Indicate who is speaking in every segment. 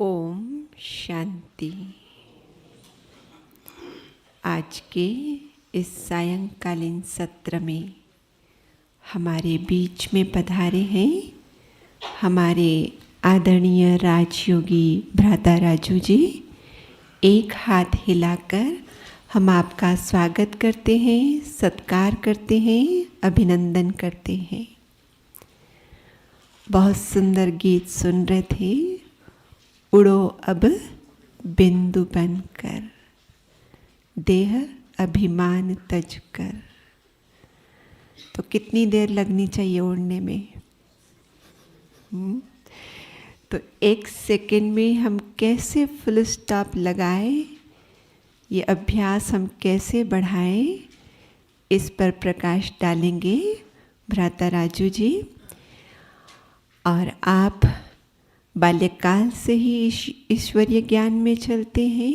Speaker 1: ओम शांति। आज के इस सायंकालीन सत्र में हमारे बीच में पधारे हैं हमारे आदरणीय राजयोगी भ्राता राजू जी। एक हाथ हिलाकर हम आपका स्वागत करते हैं, सत्कार करते हैं, अभिनंदन करते हैं। बहुत सुंदर गीत सुन रहे थे। उड़ो अब बिंदु बनकर, देह अभिमान तज कर। तो कितनी देर लगनी चाहिए उड़ने में? तो एक सेकंड में हम कैसे फुल स्टॉप लगाए, ये अभ्यास हम कैसे बढ़ाएं, इस पर प्रकाश डालेंगे भ्राता राजू जी। और आप बाल्यकाल से ही ईश्वरीय ज्ञान में चलते हैं।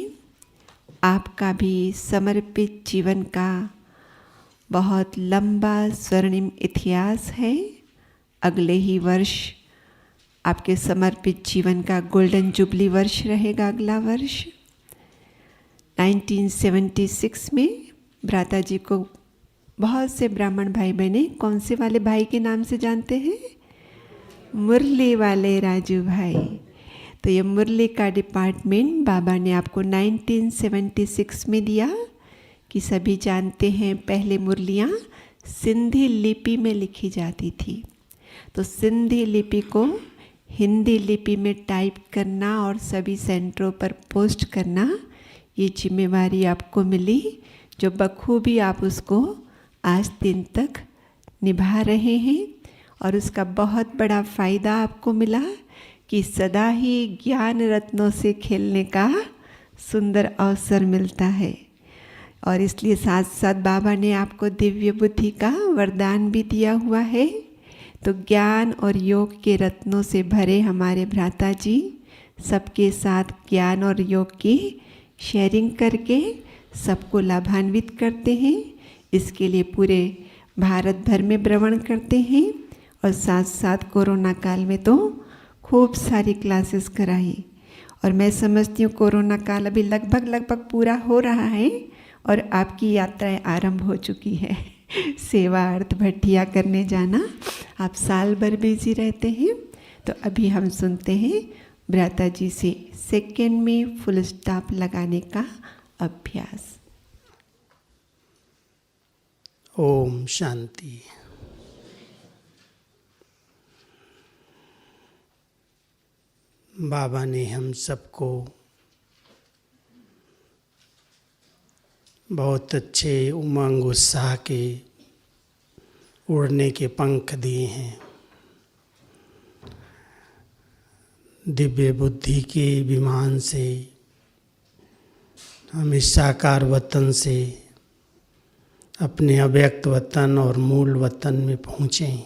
Speaker 1: आपका भी समर्पित जीवन का बहुत लंबा स्वर्णिम इतिहास है। अगले ही वर्ष आपके समर्पित जीवन का गोल्डन जुबली वर्ष रहेगा। अगला वर्ष 1976 में भ्राता जी को बहुत से ब्राह्मण भाई बहने कौन से वाले भाई के नाम से जानते हैं? मुरली वाले राजू भाई। तो ये मुरली का डिपार्टमेंट बाबा ने आपको 1976 में दिया कि सभी जानते हैं पहले मुरलियाँ सिंधी लिपि में लिखी जाती थी। तो सिंधी लिपि को हिंदी लिपि में टाइप करना और सभी सेंटरों पर पोस्ट करना, ये जिम्मेवारी आपको मिली, जो बखूबी आप उसको आज दिन तक निभा रहे हैं। और उसका बहुत बड़ा फ़ायदा आपको मिला कि सदा ही ज्ञान रत्नों से खेलने का सुंदर अवसर मिलता है। और इसलिए साथ साथ बाबा ने आपको दिव्य बुद्धि का वरदान भी दिया हुआ है। तो ज्ञान और योग के रत्नों से भरे हमारे भ्राता जी सबके साथ ज्ञान और योग की शेयरिंग करके सबको लाभान्वित करते हैं। इसके लिए पूरे भारत भर में भ्रमण करते हैं और साथ साथ कोरोना काल में तो खूब सारी क्लासेस कराई। और मैं समझती हूँ कोरोना काल अभी लगभग पूरा हो रहा है और आपकी यात्राएं आरंभ हो चुकी है। सेवा अर्थ भट्टिया करने जाना, आप साल भर बिजी रहते हैं। तो अभी हम सुनते हैं भ्राता जी से सेकंड में फुल स्टॉप लगाने का अभ्यास।
Speaker 2: ओम शांति। बाबा ने हम सबको बहुत अच्छे उमंग उत्साह के उड़ने के पंख दिए हैं। दिव्य बुद्धि के विमान से हम इस साकार वतन से अपने अव्यक्त वतन और मूल वतन में पहुँचें।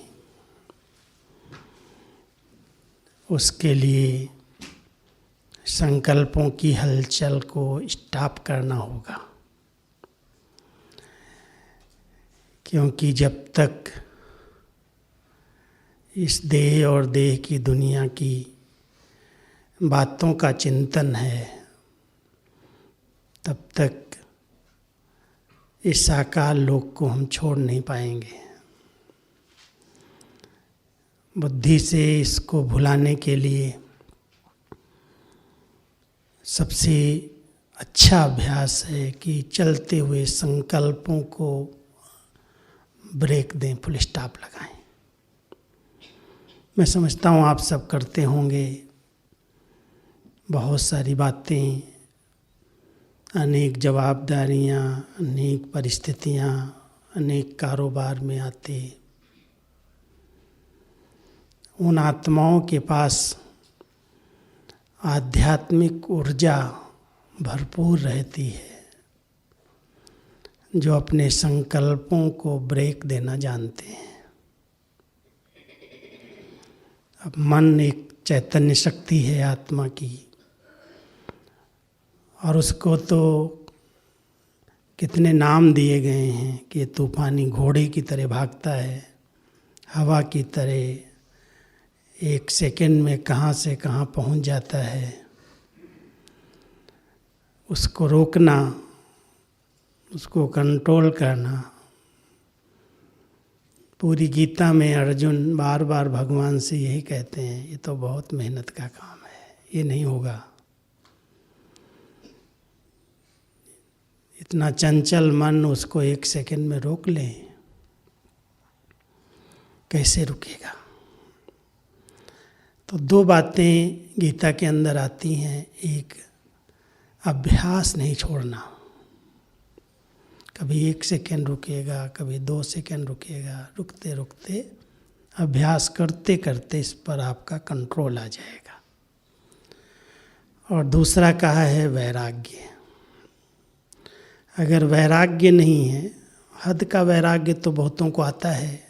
Speaker 2: उसके लिए संकल्पों की हलचल को स्टॉप करना होगा, क्योंकि जब तक इस देह और देह की दुनिया की बातों का चिंतन है, तब तक इस साकार लोक को हम छोड़ नहीं पाएंगे। बुद्धि से इसको भुलाने के लिए सबसे अच्छा अभ्यास है कि चलते हुए संकल्पों को ब्रेक दें, फुल स्टॉप लगाएं। मैं समझता हूँ आप सब करते होंगे। बहुत सारी बातें, अनेक जवाबदारियाँ, अनेक परिस्थितियाँ, अनेक कारोबार में आते उन आत्माओं के पास आध्यात्मिक ऊर्जा भरपूर रहती है, जो अपने संकल्पों को ब्रेक देना जानते हैं। अब मन एक चैतन्य शक्ति है आत्मा की, और उसको तो कितने नाम दिए गए हैं कि तूफानी घोड़े की तरह भागता है, हवा की तरह एक सेकंड में कहाँ से कहाँ पहुँच जाता है। उसको रोकना, उसको कंट्रोल करना। पूरी गीता में अर्जुन बार बार भगवान से यही कहते हैं, ये तो बहुत मेहनत का काम है, ये नहीं होगा। इतना चंचल मन, उसको 1 सेकंड में रोक लें, कैसे रुकेगा? तो 2 बातें गीता के अंदर आती हैं। एक, अभ्यास नहीं छोड़ना। कभी 1 सेकंड रुकेगा, कभी 2 सेकंड रुकेगा, रुकते रुकते अभ्यास करते करते इस पर आपका कंट्रोल आ जाएगा। और दूसरा कहा है वैराग्य। अगर वैराग्य नहीं है, हद का वैराग्य तो बहुतों को आता है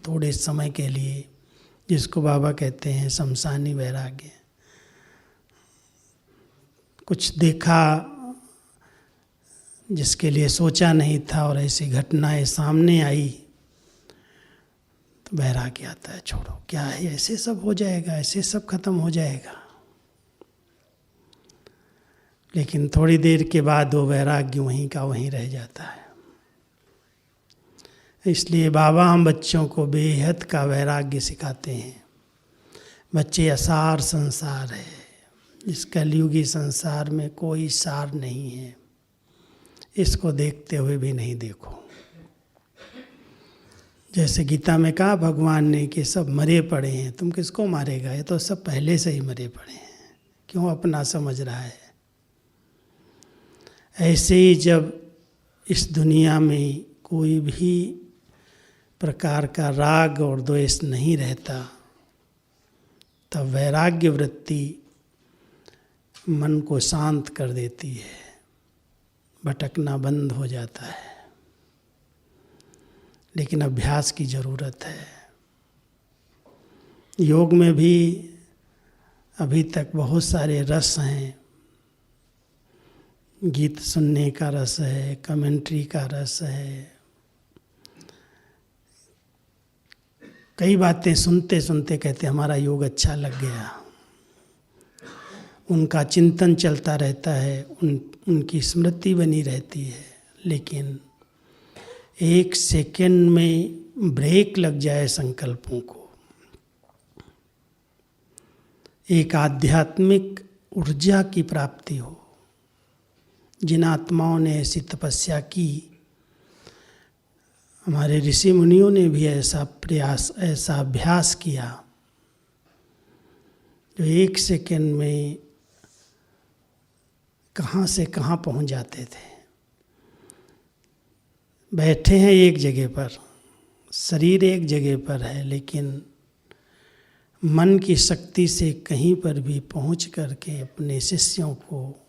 Speaker 2: थोड़े समय के लिए, जिसको बाबा कहते हैं शमशानी वैराग्य। कुछ देखा जिसके लिए सोचा नहीं था और ऐसी घटनाएं सामने आई तो वैराग्य आता है, छोड़ो क्या है, ऐसे सब हो जाएगा, ऐसे सब खत्म हो जाएगा। लेकिन थोड़ी देर के बाद वो वैराग्य वहीं का वहीं रह जाता है। इसलिए बाबा हम बच्चों को बेहद का वैराग्य सिखाते हैं। बच्चे असार संसार है, इस कलयुगी संसार में कोई सार नहीं है, इसको देखते हुए भी नहीं देखो। जैसे गीता में कहा भगवान ने कि सब मरे पड़े हैं, तुम किसको मारेगा, ये तो सब पहले से ही मरे पड़े हैं, क्यों अपना समझ रहा है। ऐसे ही जब इस दुनिया में कोई भी प्रकार का राग और द्वेष नहीं रहता, तब वैराग्य वृत्ति मन को शांत कर देती है, भटकना बंद हो जाता है। लेकिन अभ्यास की ज़रूरत है। योग में भी अभी तक बहुत सारे रस हैं। गीत सुनने का रस है, कमेंट्री का रस है, कई बातें सुनते सुनते कहते हमारा योग अच्छा लग गया। उनका चिंतन चलता रहता है, उनकी स्मृति बनी रहती है। लेकिन 1 सेकंड में ब्रेक लग जाए संकल्पों को, एक आध्यात्मिक ऊर्जा की प्राप्ति हो। जिन आत्माओं ने ऐसी तपस्या की, हमारे ऋषि मुनियों ने भी ऐसा प्रयास, ऐसा अभ्यास किया, जो 1 सेकंड में कहाँ से कहाँ पहुँच जाते थे। बैठे हैं एक जगह पर, शरीर एक जगह पर है, लेकिन मन की शक्ति से कहीं पर भी पहुँच करके अपने शिष्यों को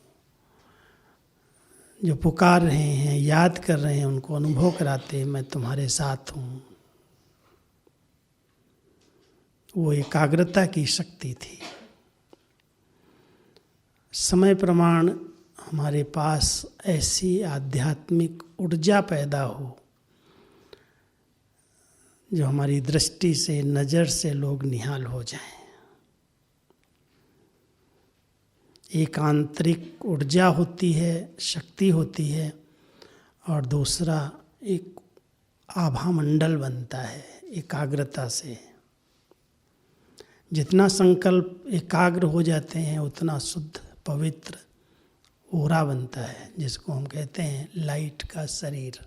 Speaker 2: जो पुकार रहे हैं, याद कर रहे हैं, उनको अनुभव कराते मैं तुम्हारे साथ हूँ। वो एकाग्रता की शक्ति थी। समय प्रमाण हमारे पास ऐसी आध्यात्मिक ऊर्जा पैदा हो जो हमारी दृष्टि से, नज़र से लोग निहाल हो जाएं। एक आंतरिक ऊर्जा होती है, शक्ति होती है, और दूसरा एक आभा मंडल बनता है एकाग्रता से। जितना संकल्प एकाग्र हो जाते हैं उतना शुद्ध पवित्र ओरा बनता है, जिसको हम कहते हैं लाइट का शरीर।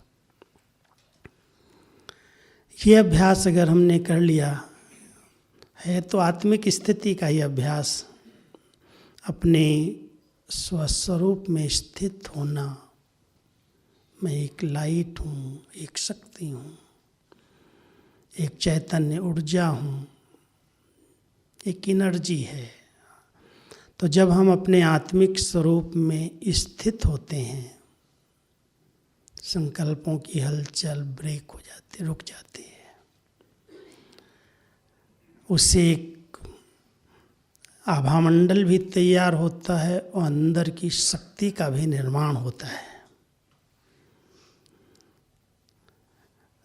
Speaker 2: ये अभ्यास अगर हमने कर लिया है तो आत्मिक स्थिति का ही अभ्यास, अपने स्वस्वरूप में स्थित होना। मैं एक लाइट हूँ, एक शक्ति हूँ, एक चैतन्य ऊर्जा हूँ, एक एनर्जी है। तो जब हम अपने आत्मिक स्वरूप में स्थित होते हैं, संकल्पों की हलचल ब्रेक हो जाती, रुक जाती है। उससे एक आभामंडल भी तैयार होता है और अंदर की शक्ति का भी निर्माण होता है,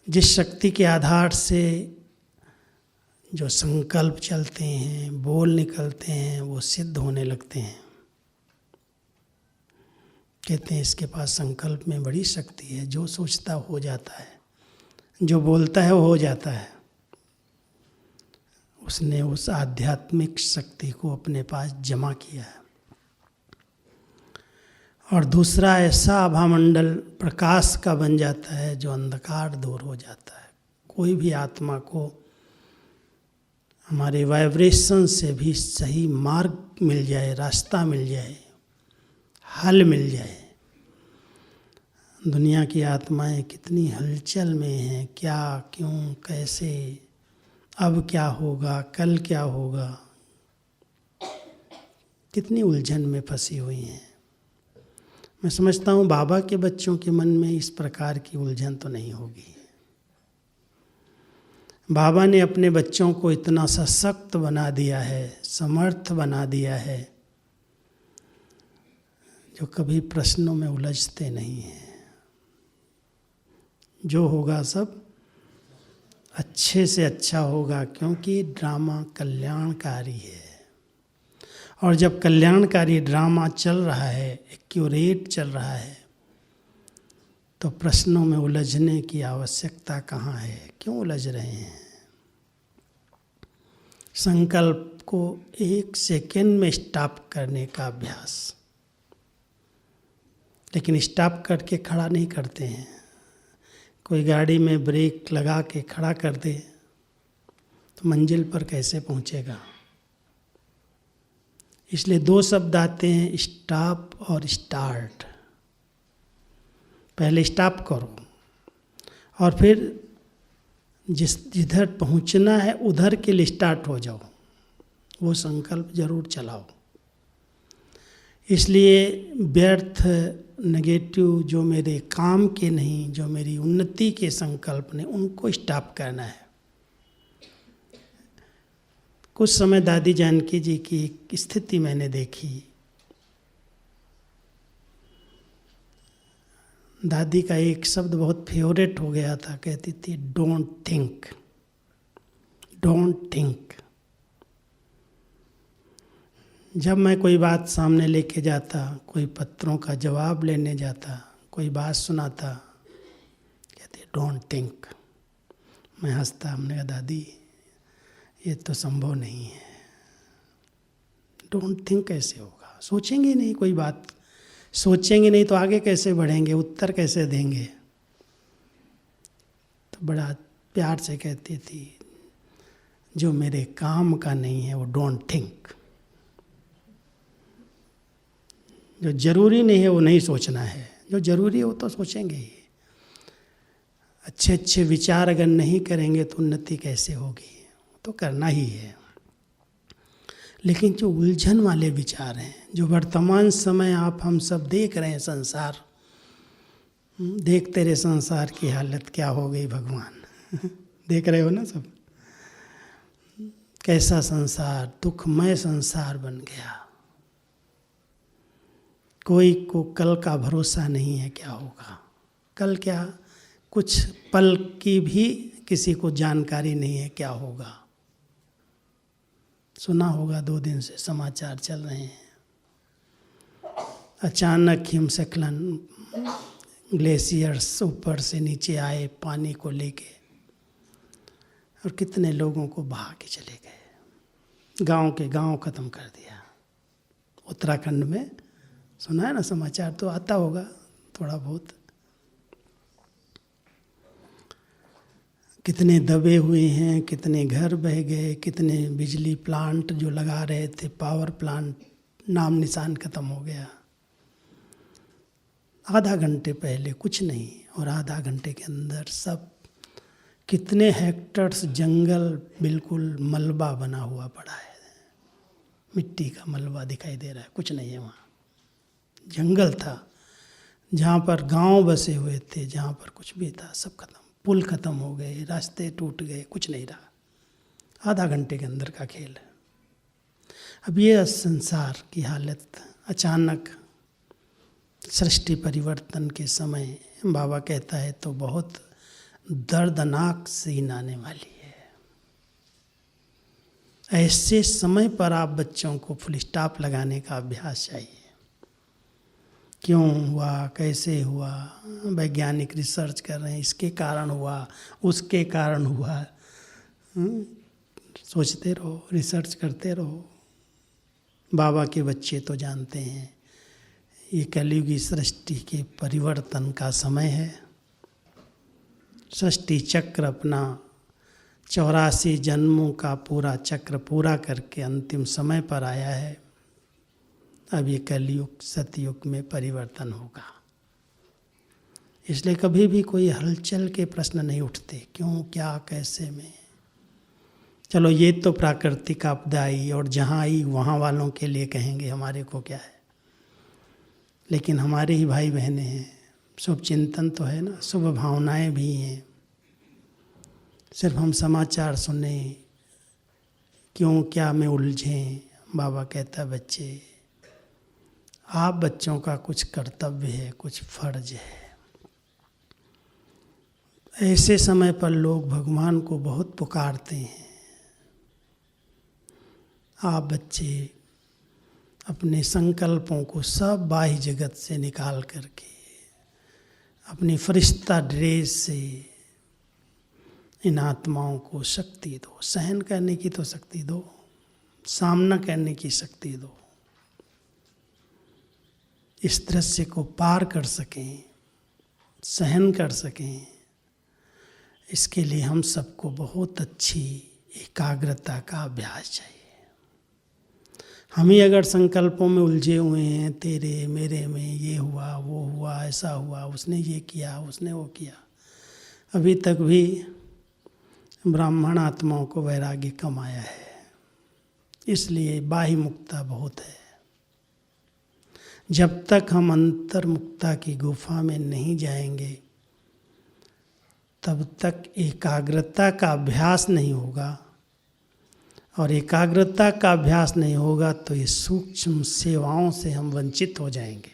Speaker 2: जिस शक्ति के आधार से जो संकल्प चलते हैं, बोल निकलते हैं, वो सिद्ध होने लगते हैं। कहते हैं इसके पास संकल्प में बड़ी शक्ति है, जो सोचता हो जाता है, जो बोलता है वो हो जाता है। उसने उस आध्यात्मिक शक्ति को अपने पास जमा किया है। और दूसरा ऐसा आभामंडल प्रकाश का बन जाता है जो अंधकार दूर हो जाता है। कोई भी आत्मा को हमारे वाइब्रेशन से भी सही मार्ग मिल जाए, रास्ता मिल जाए, हल मिल जाए। दुनिया की आत्माएं कितनी हलचल में हैं, क्या, क्यों, कैसे, अब क्या होगा, कल क्या होगा, कितनी उलझन में फंसी हुई हैं। मैं समझता हूँ बाबा के बच्चों के मन में इस प्रकार की उलझन तो नहीं होगी। बाबा ने अपने बच्चों को इतना सशक्त बना दिया है, समर्थ बना दिया है, जो कभी प्रश्नों में उलझते नहीं हैं। जो होगा सब अच्छे से अच्छा होगा, क्योंकि ड्रामा कल्याणकारी है। और जब कल्याणकारी ड्रामा चल रहा है, एक्यूरेट चल रहा है, तो प्रश्नों में उलझने की आवश्यकता कहाँ है? क्यों उलझ रहे हैं? संकल्प को 1 सेकेंड में स्टॉप करने का अभ्यास। लेकिन स्टॉप करके खड़ा नहीं करते हैं। कोई गाड़ी में ब्रेक लगा के खड़ा कर दे तो मंजिल पर कैसे पहुंचेगा? इसलिए 2 शब्द आते हैं, स्टॉप और स्टार्ट। पहले स्टॉप करो और फिर जिधर पहुंचना है उधर के लिए स्टार्ट हो जाओ। वो संकल्प जरूर चलाओ। इसलिए व्यर्थ, नेगेटिव, जो मेरे काम के नहीं, जो मेरी उन्नति के संकल्प ने, उनको स्टॉप करना है। कुछ समय दादी जानकी जी की एक स्थिति मैंने देखी। दादी का एक शब्द बहुत फेवरेट हो गया था, कहती थी डोंट थिंक, डोंट थिंक। जब मैं कोई बात सामने लेके जाता, कोई पत्रों का जवाब लेने जाता, कोई बात सुनाता, कहती डोंट थिंक। मैं हंसता, हमने कहा दादी ये तो संभव नहीं है। डोंट थिंक कैसे होगा? सोचेंगे नहीं कोई बात, सोचेंगे नहीं तो आगे कैसे बढ़ेंगे, उत्तर कैसे देंगे? तो बड़ा प्यार से कहती थी जो मेरे काम का नहीं है वो डोंट थिंक। जो जरूरी नहीं है वो नहीं सोचना है, जो जरूरी है वो तो सोचेंगे ही। अच्छे अच्छे विचार अगर नहीं करेंगे तो उन्नति कैसे होगी? तो करना ही है। लेकिन जो उलझन वाले विचार हैं, जो वर्तमान समय आप हम सब देख रहे हैं, संसार देखते रहे, संसार की हालत क्या हो गई भगवान देख रहे हो ना सब, कैसा संसार, दुखमय संसार बन गया। कोई को कल का भरोसा नहीं है क्या होगा, कल क्या, कुछ पल की भी किसी को जानकारी नहीं है क्या होगा। सुना होगा 2 दिन से समाचार चल रहे हैं, अचानक हिमस्खलन, ग्लेशियर्स ऊपर से नीचे आए पानी को लेके, और कितने लोगों को बहा के चले गए, गांव के गांव ख़त्म कर दिया। उत्तराखंड में सुना है ना समाचार, तो आता होगा थोड़ा बहुत। कितने दबे हुए हैं, कितने घर बह गए, कितने बिजली प्लांट जो लगा रहे थे, पावर प्लांट, नाम निशान ख़त्म हो गया। आधा घंटे पहले कुछ नहीं, और आधा घंटे के अंदर सब, कितने हेक्टर्स जंगल बिल्कुल मलबा बना हुआ पड़ा है, मिट्टी का मलबा दिखाई दे रहा है, कुछ नहीं है वहाँ। जंगल था, जहाँ पर गांव बसे हुए थे, जहाँ पर कुछ भी था, सब खत्म। पुल खत्म हो गए, रास्ते टूट गए, कुछ नहीं रहा। आधा घंटे के अंदर का खेल है। अब ये संसार की हालत अचानक सृष्टि परिवर्तन के समय, बाबा कहता है तो बहुत दर्दनाक सीन आने वाली है। ऐसे समय पर आप बच्चों को फुल स्टॉप लगाने का अभ्यास चाहिए क्यों हुआ, कैसे हुआ, वैज्ञानिक रिसर्च कर रहे हैं, इसके कारण हुआ, उसके कारण हुआ। सोचते रहो, रिसर्च करते रहो। बाबा के बच्चे तो जानते हैं ये कलयुगी सृष्टि के परिवर्तन का समय है। सृष्टि चक्र अपना 84 जन्मों का पूरा चक्र पूरा करके अंतिम समय पर आया है। अब ये कलयुग सतयुग में परिवर्तन होगा। इसलिए कभी भी कोई हलचल के प्रश्न नहीं उठते, क्यों, क्या, कैसे में। चलो ये तो प्राकृतिक आपदा आई और जहाँ आई वहाँ वालों के लिए कहेंगे, हमारे को क्या है। लेकिन हमारे ही भाई बहनें हैं, शुभ चिंतन तो है ना, शुभ भावनाएं भी हैं। सिर्फ हम समाचार सुने, क्यों क्या में उलझें। बाबा कहता है बच्चे, आप बच्चों का कुछ कर्तव्य है, कुछ फर्ज है। ऐसे समय पर लोग भगवान को बहुत पुकारते हैं। आप बच्चे अपने संकल्पों को सब बाह्य जगत से निकाल करके अपनी फरिश्ता ड्रेस से इन आत्माओं को शक्ति दो, सहन करने की तो शक्ति दो, सामना करने की शक्ति दो, इस दृश्य को पार कर सकें, सहन कर सकें। इसके लिए हम सबको बहुत अच्छी एकाग्रता का अभ्यास चाहिए। हम ही अगर संकल्पों में उलझे हुए हैं, तेरे मेरे में ये हुआ, वो हुआ, ऐसा हुआ, उसने ये किया, उसने वो किया, अभी तक भी ब्राह्मण आत्माओं को वैराग्य कम आया है। इसलिए बाह्य मुक्ता बहुत है। जब तक हम अंतर्मुक्ता की गुफा में नहीं जाएंगे तब तक एकाग्रता का अभ्यास नहीं होगा, और एकाग्रता का अभ्यास नहीं होगा तो ये सूक्ष्म सेवाओं से हम वंचित हो जाएंगे।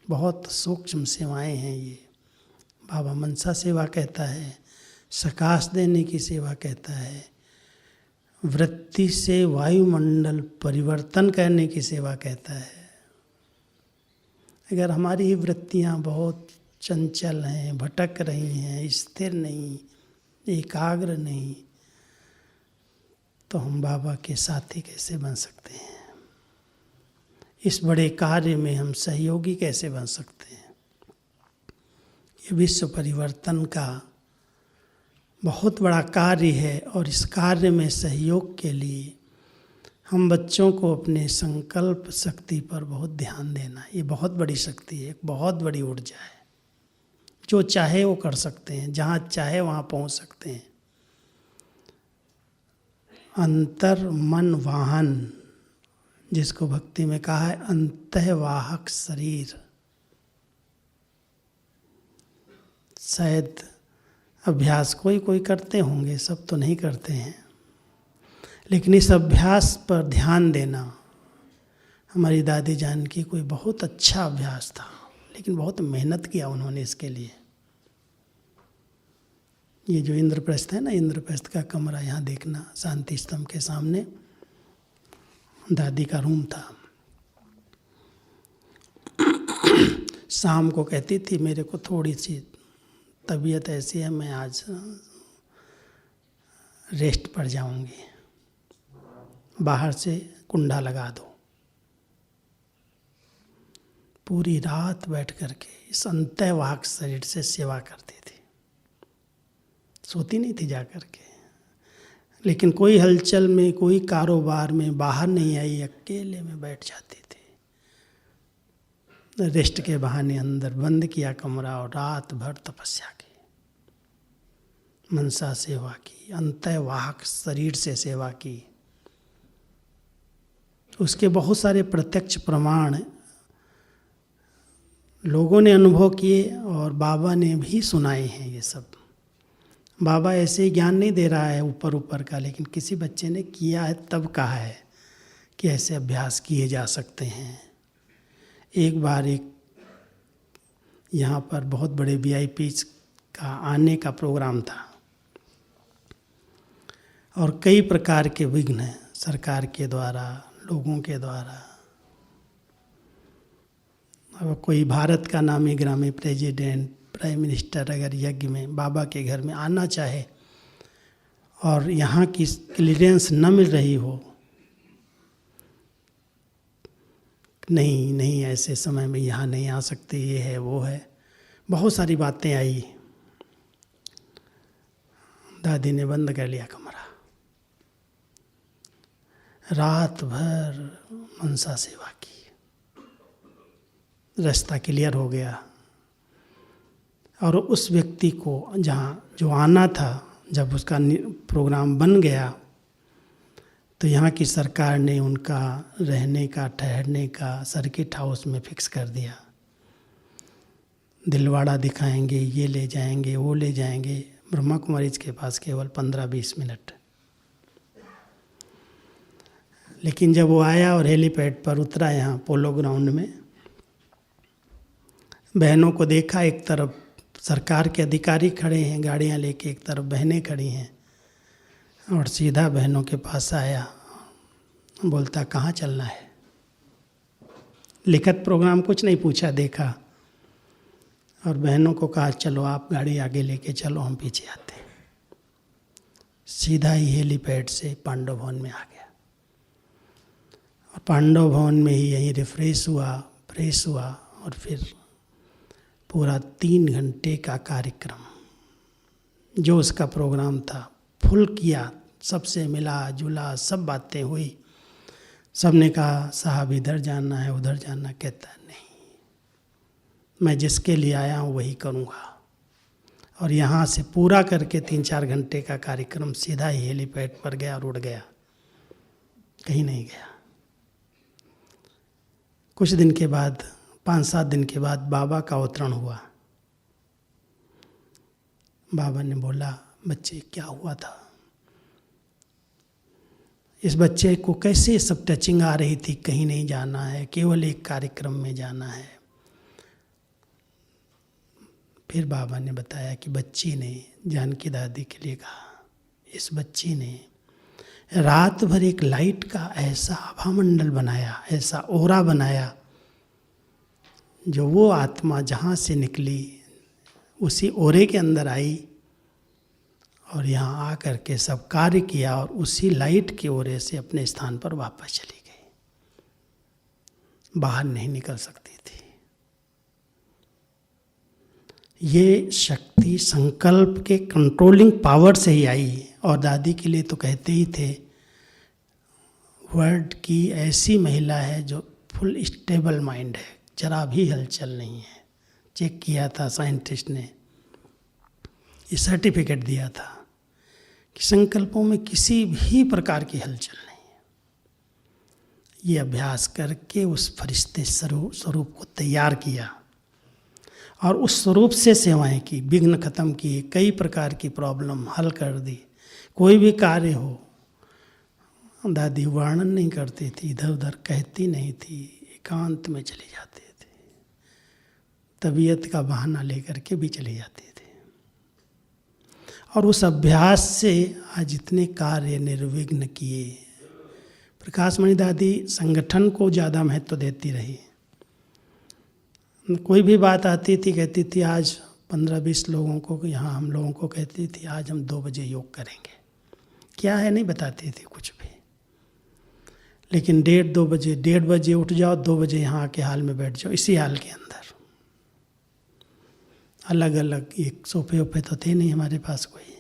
Speaker 2: बहुत सूक्ष्म सेवाएं हैं ये। बाबा मनसा सेवा कहता है, सकाश देने की सेवा कहता है, वृत्ति से वायुमंडल परिवर्तन करने की सेवा कहता है। अगर हमारी वृत्तियां बहुत चंचल हैं, भटक रही हैं, स्थिर नहीं, एकाग्र नहीं, तो हम बाबा के साथी कैसे बन सकते हैं? इस बड़े कार्य में हम सहयोगी कैसे बन सकते हैं? ये विश्व परिवर्तन का बहुत बड़ा कार्य है, और इस कार्य में सहयोग के लिए हम बच्चों को अपने संकल्प शक्ति पर बहुत ध्यान देना। ये बहुत बड़ी शक्ति है, एक बहुत बड़ी ऊर्जा है। जो चाहे वो कर सकते हैं, जहाँ चाहे वहाँ पहुँच सकते हैं। अंतर मन वाहन, जिसको भक्ति में कहा है अंतःवाहक शरीर। शायद अभ्यास कोई कोई करते होंगे, सब तो नहीं करते हैं, लेकिन इस अभ्यास पर ध्यान देना हमारी दादी जान की कोई बहुत अच्छा अभ्यास था, लेकिन बहुत मेहनत किया उन्होंने इसके लिए। ये जो इंद्रप्रस्थ है ना, इंद्रप्रस्थ का कमरा यहाँ देखना, शांति स्तंभ के सामने दादी का रूम था। शाम को कहती थी, मेरे को थोड़ी सी तबीयत ऐसी है, मैं आज रेस्ट पर जाऊंगी, बाहर से कुंडा लगा दो। पूरी रात बैठ करके इस अंतःवाहक शरीर से सेवा करती थी, सोती नहीं थी जा करके। लेकिन कोई हलचल में, कोई कारोबार में बाहर नहीं आई, अकेले में बैठ जाती थी। रेस्ट के बहाने अंदर बंद किया कमरा और रात भर तपस्या की, मनसा सेवा की, अंतःवाहक शरीर से सेवा की। उसके बहुत सारे प्रत्यक्ष प्रमाण लोगों ने अनुभव किए और बाबा ने भी सुनाए हैं। ये सब बाबा ऐसे ज्ञान नहीं दे रहा है ऊपर ऊपर का, लेकिन किसी बच्चे ने किया है तब कहा है कि ऐसे अभ्यास किए जा सकते हैं। एक बार एक यहाँ पर बहुत बड़े VIPs का आने का प्रोग्राम था और कई प्रकार के विघ्न सरकार के द्वारा, लोगों के द्वारा। अब कोई भारत का नामी ग्रामी प्रेसिडेंट, प्राइम मिनिस्टर अगर यज्ञ में बाबा के घर में आना चाहे और यहाँ की क्लियरेंस न मिल रही हो, नहीं ऐसे समय में यहाँ नहीं आ सकते, ये है वो है, बहुत सारी बातें आई। दादी ने बंद कर लिया कमरा, रात भर मनसा सेवा की, रास्ता क्लियर हो गया। और उस व्यक्ति को जो आना था, जब उसका प्रोग्राम बन गया तो यहाँ की सरकार ने उनका रहने का, ठहरने का सर्किट हाउस में फिक्स कर दिया। दिलवाड़ा दिखाएंगे, ये ले जाएंगे, वो ले जाएंगे। ब्रह्मा कुमारी के पास केवल 15-20 मिनट। लेकिन जब वो आया और हेलीपैड पर उतरा यहाँ पोलो ग्राउंड में, बहनों को देखा, एक तरफ सरकार के अधिकारी खड़े हैं गाड़ियाँ लेके, एक तरफ बहनें खड़ी हैं, और सीधा बहनों के पास आया, बोलता कहाँ चलना है। लिखित प्रोग्राम कुछ नहीं पूछा, देखा, और बहनों को कहा चलो आप गाड़ी आगे लेके चलो, हम पीछे आते हैं। सीधा ही हेलीपैड से पांडव भवन में आ गया, और पांडव भवन में ही यहीं रिफ्रेश हुआ, फ्रेश हुआ, और फिर पूरा 3 घंटे का कार्यक्रम जो उसका प्रोग्राम था फुल किया। सबसे मिला जुला, सब बातें हुई। सब ने कहा साहब इधर जाना है, उधर जाना। कहता नहीं, मैं जिसके लिए आया हूँ वही करूँगा। और यहाँ से पूरा करके 3-4 घंटे का कार्यक्रम सीधा ही हेलीपैड पर गया और उड़ गया, कहीं नहीं गया। कुछ दिन के बाद, 5-7 दिन के बाद बाबा का अवतरण हुआ। बाबा ने बोला बच्चे क्या हुआ था, इस बच्चे को कैसे सब टचिंग आ रही थी, कहीं नहीं जाना है, केवल एक कार्यक्रम में जाना है। फिर बाबा ने बताया कि बच्ची ने जानकी दादी के लिए कहा, इस बच्ची ने रात भर एक लाइट का ऐसा आभामंडल बनाया, ऐसा ओरा बनाया, जो वो आत्मा जहाँ से निकली उसी ओरे के अंदर आई और यहाँ आकर के सब कार्य किया, और उसी लाइट के ओरे से अपने स्थान पर वापस चली गई। बाहर नहीं निकल सकती थी। ये शक्ति संकल्प के कंट्रोलिंग पावर से ही आई। और दादी के लिए तो कहते ही थे, वर्ल्ड की ऐसी महिला है जो फुल स्टेबल माइंड है, जरा भी हलचल नहीं है। चेक किया था साइंटिस्ट ने, ये सर्टिफिकेट दिया था कि संकल्पों में किसी भी प्रकार की हलचल नहीं है। ये अभ्यास करके उस फरिश्ते स्वरूप को तैयार किया और उस स्वरूप से सेवाएं की, विघ्न खत्म किए, कई प्रकार की प्रॉब्लम हल कर दी। कोई भी कार्य हो, दादी वर्णन नहीं करती थी, इधर उधर कहती नहीं थी, एकांत में चली जाती थी, तबीयत का बहाना लेकर के भी चली जाती थी। और उस अभ्यास से आज इतने कार्य निर्विघ्न किए। प्रकाशमणि दादी संगठन को ज़्यादा महत्व देती रही। कोई भी बात आती थी, कहती थी आज 15-20 लोगों को, यहाँ हम लोगों को कहती थी आज हम 2 बजे योग करेंगे। क्या है नहीं बताती थी कुछ भी, लेकिन 1:30 बजे उठ जाओ, 2 बजे यहाँ आके हाल में बैठ जाओ। इसी हाल के अंदर अलग अलग, एक सोफे ओफे तो थे नहीं हमारे पास कोई,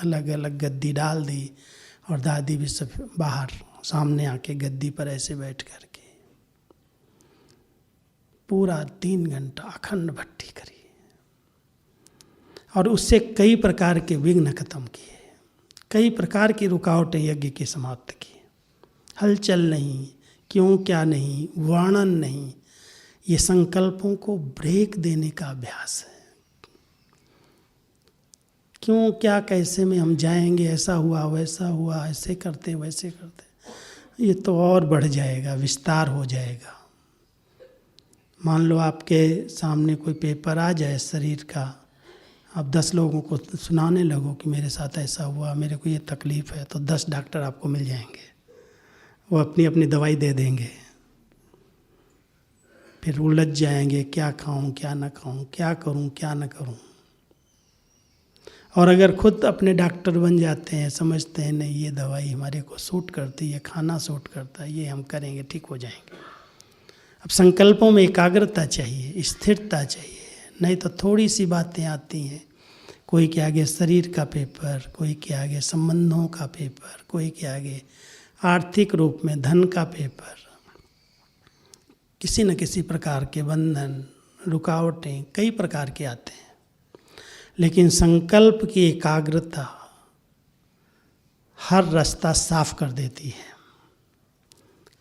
Speaker 2: अलग अलग गद्दी डाल दी, और दादी भी सब बाहर सामने आके गद्दी पर ऐसे बैठ करके पूरा 3 घंटा अखंड भट्टी करी, और उससे कई प्रकार के विघ्न खत्म किए, कई प्रकार की रुकावटें यज्ञ की समाप्त की। हलचल नहीं, क्यों क्या नहीं, वर्णन नहीं, ये संकल्पों को ब्रेक देने का अभ्यास है। क्यों क्या कैसे में हम जाएंगे, ऐसा हुआ वैसा हुआ, ऐसे करते वैसे करते, ये तो और बढ़ जाएगा, विस्तार हो जाएगा। मान लो आपके सामने कोई पेपर आ जाए शरीर का, आप 10 लोगों को सुनाने लगो कि मेरे साथ ऐसा हुआ, मेरे को ये तकलीफ़ है, तो 10 डॉक्टर आपको मिल जाएंगे, वो अपनी अपनी दवाई दे देंगे। फिर उलझ जाएंगे, क्या खाऊं क्या ना खाऊं, क्या करूं क्या ना करूं। और अगर खुद अपने डॉक्टर बन जाते हैं, समझते हैं नहीं ये दवाई हमारे को सूट करती है, खाना सूट करता है, ये हम करेंगे ठीक हो जाएंगे। अब संकल्पों में एकाग्रता चाहिए, स्थिरता चाहिए, नहीं तो थोड़ी सी बातें आती हैं, कोई के आगे शरीर का पेपर, कोई के आगे संबंधों का पेपर, कोई के आगे आर्थिक रूप में धन का पेपर, किसी न किसी प्रकार के बंधन, रुकावटें कई प्रकार के आते हैं। लेकिन संकल्प की एकाग्रता हर रास्ता साफ कर देती है।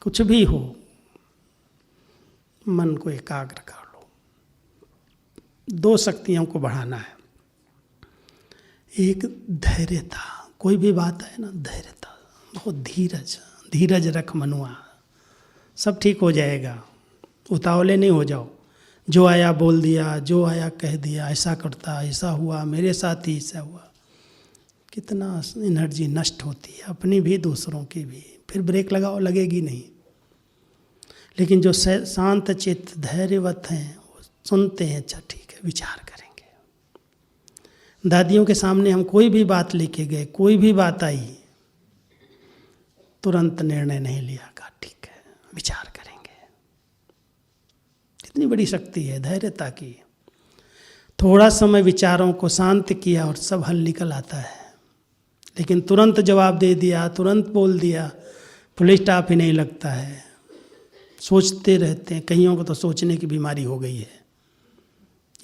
Speaker 2: कुछ भी हो, मन को एकाग्र कर लो। 2 शक्तियों को बढ़ाना है। एक धैर्यता, कोई भी बात है ना, धैर्यता, बहुत धीरज, धीरज रख मनुआ, सब ठीक हो जाएगा। उतावले नहीं हो जाओ, जो आया बोल दिया, जो आया कह दिया, ऐसा करता, ऐसा हुआ, मेरे साथ ही ऐसा हुआ। कितना एनर्जी नष्ट होती है, अपनी भी दूसरों की भी। फिर ब्रेक लगाओ, लगेगी नहीं। लेकिन जो शांत चित्त धैर्यवत हैं, वो सुनते हैं, अच्छा ठीक है, विचार करेंगे। दादियों के सामने हम कोई भी बात लेके गए, कोई भी बात आई, तुरंत निर्णय नहीं लिया, कहा ठीक है, विचार करेंगे। कितनी बड़ी शक्ति है धैर्यता की। थोड़ा समय विचारों को शांत किया और सब हल निकल आता है। लेकिन तुरंत जवाब दे दिया, तुरंत बोल दिया, पुलिस स्टाफ ही नहीं लगता है। सोचते रहते हैं, कईयों को तो सोचने की बीमारी हो गई है।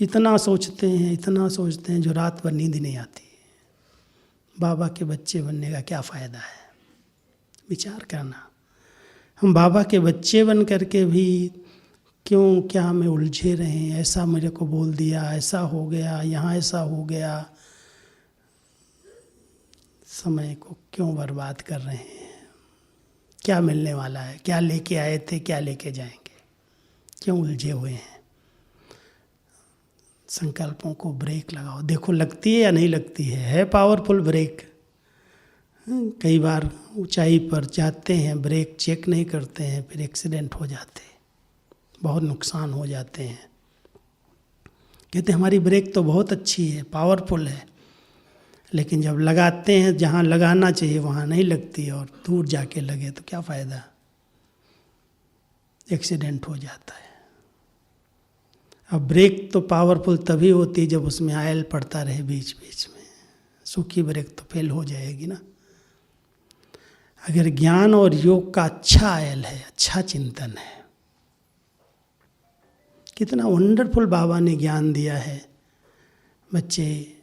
Speaker 2: इतना सोचते हैं, इतना सोचते हैं, जो रात भर नींद नहीं आती। बाबा के बच्चे बनने का क्या फ़ायदा है? विचार करना। हम बाबा के बच्चे बन करके भी क्यों क्या में उलझे रहे, ऐसा मेरे को बोल दिया, ऐसा हो गया, यहाँ ऐसा हो गया। समय को क्यों बर्बाद कर रहे हैं? क्या मिलने वाला है? क्या लेके आए थे, क्या लेके जाएंगे? क्यों उलझे हुए हैं? संकल्पों को ब्रेक लगाओ। देखो लगती है या नहीं लगती है पावरफुल ब्रेक। कई बार ऊंचाई पर जाते हैं, ब्रेक चेक नहीं करते हैं, फिर एक्सीडेंट हो जाते हैं, बहुत नुकसान हो जाते हैं। कहते हैं हमारी ब्रेक तो बहुत अच्छी है, पावरफुल है, लेकिन जब लगाते हैं जहाँ लगाना चाहिए वहाँ नहीं लगती और दूर जाके लगे तो क्या फ़ायदा? एक्सीडेंट हो जाता है। अब ब्रेक तो पावरफुल तभी होती है जब उसमें ऑयल पड़ता रहे बीच बीच में। सूखी ब्रेक तो फेल हो जाएगी ना। अगर ज्ञान और योग का अच्छा ऑयल है, अच्छा चिंतन है, कितना वंडरफुल बाबा ने ज्ञान दिया है। बच्चे,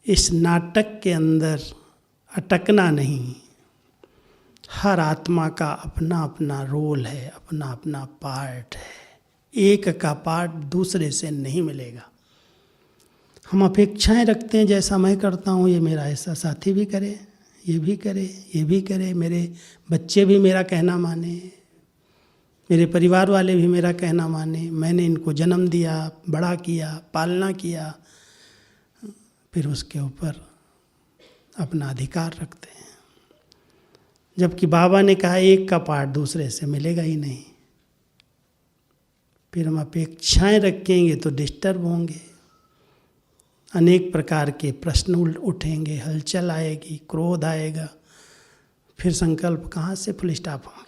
Speaker 2: इस नाटक के अंदर अटकना नहीं। हर आत्मा का अपना अपना रोल है, अपना अपना पार्ट है। एक का पार्ट दूसरे से नहीं मिलेगा। हम अपेक्षाएं रखते हैं, जैसा मैं करता हूँ ये मेरा ऐसा साथी भी करे, ये भी करे, ये भी करे, मेरे बच्चे भी मेरा कहना माने, मेरे परिवार वाले भी मेरा कहना माने, मैंने इनको जन्म दिया, बड़ा किया, पालना किया, फिर उसके ऊपर अपना अधिकार रखते हैं। जबकि बाबा ने कहा एक का पार्ट दूसरे से मिलेगा ही नहीं। फिर हम अपेक्षाएं रखेंगे तो डिस्टर्ब होंगे, अनेक प्रकार के प्रश्न उठेंगे, हलचल आएगी, क्रोध आएगा, फिर संकल्प कहाँ से फुल स्टॉप होंगे।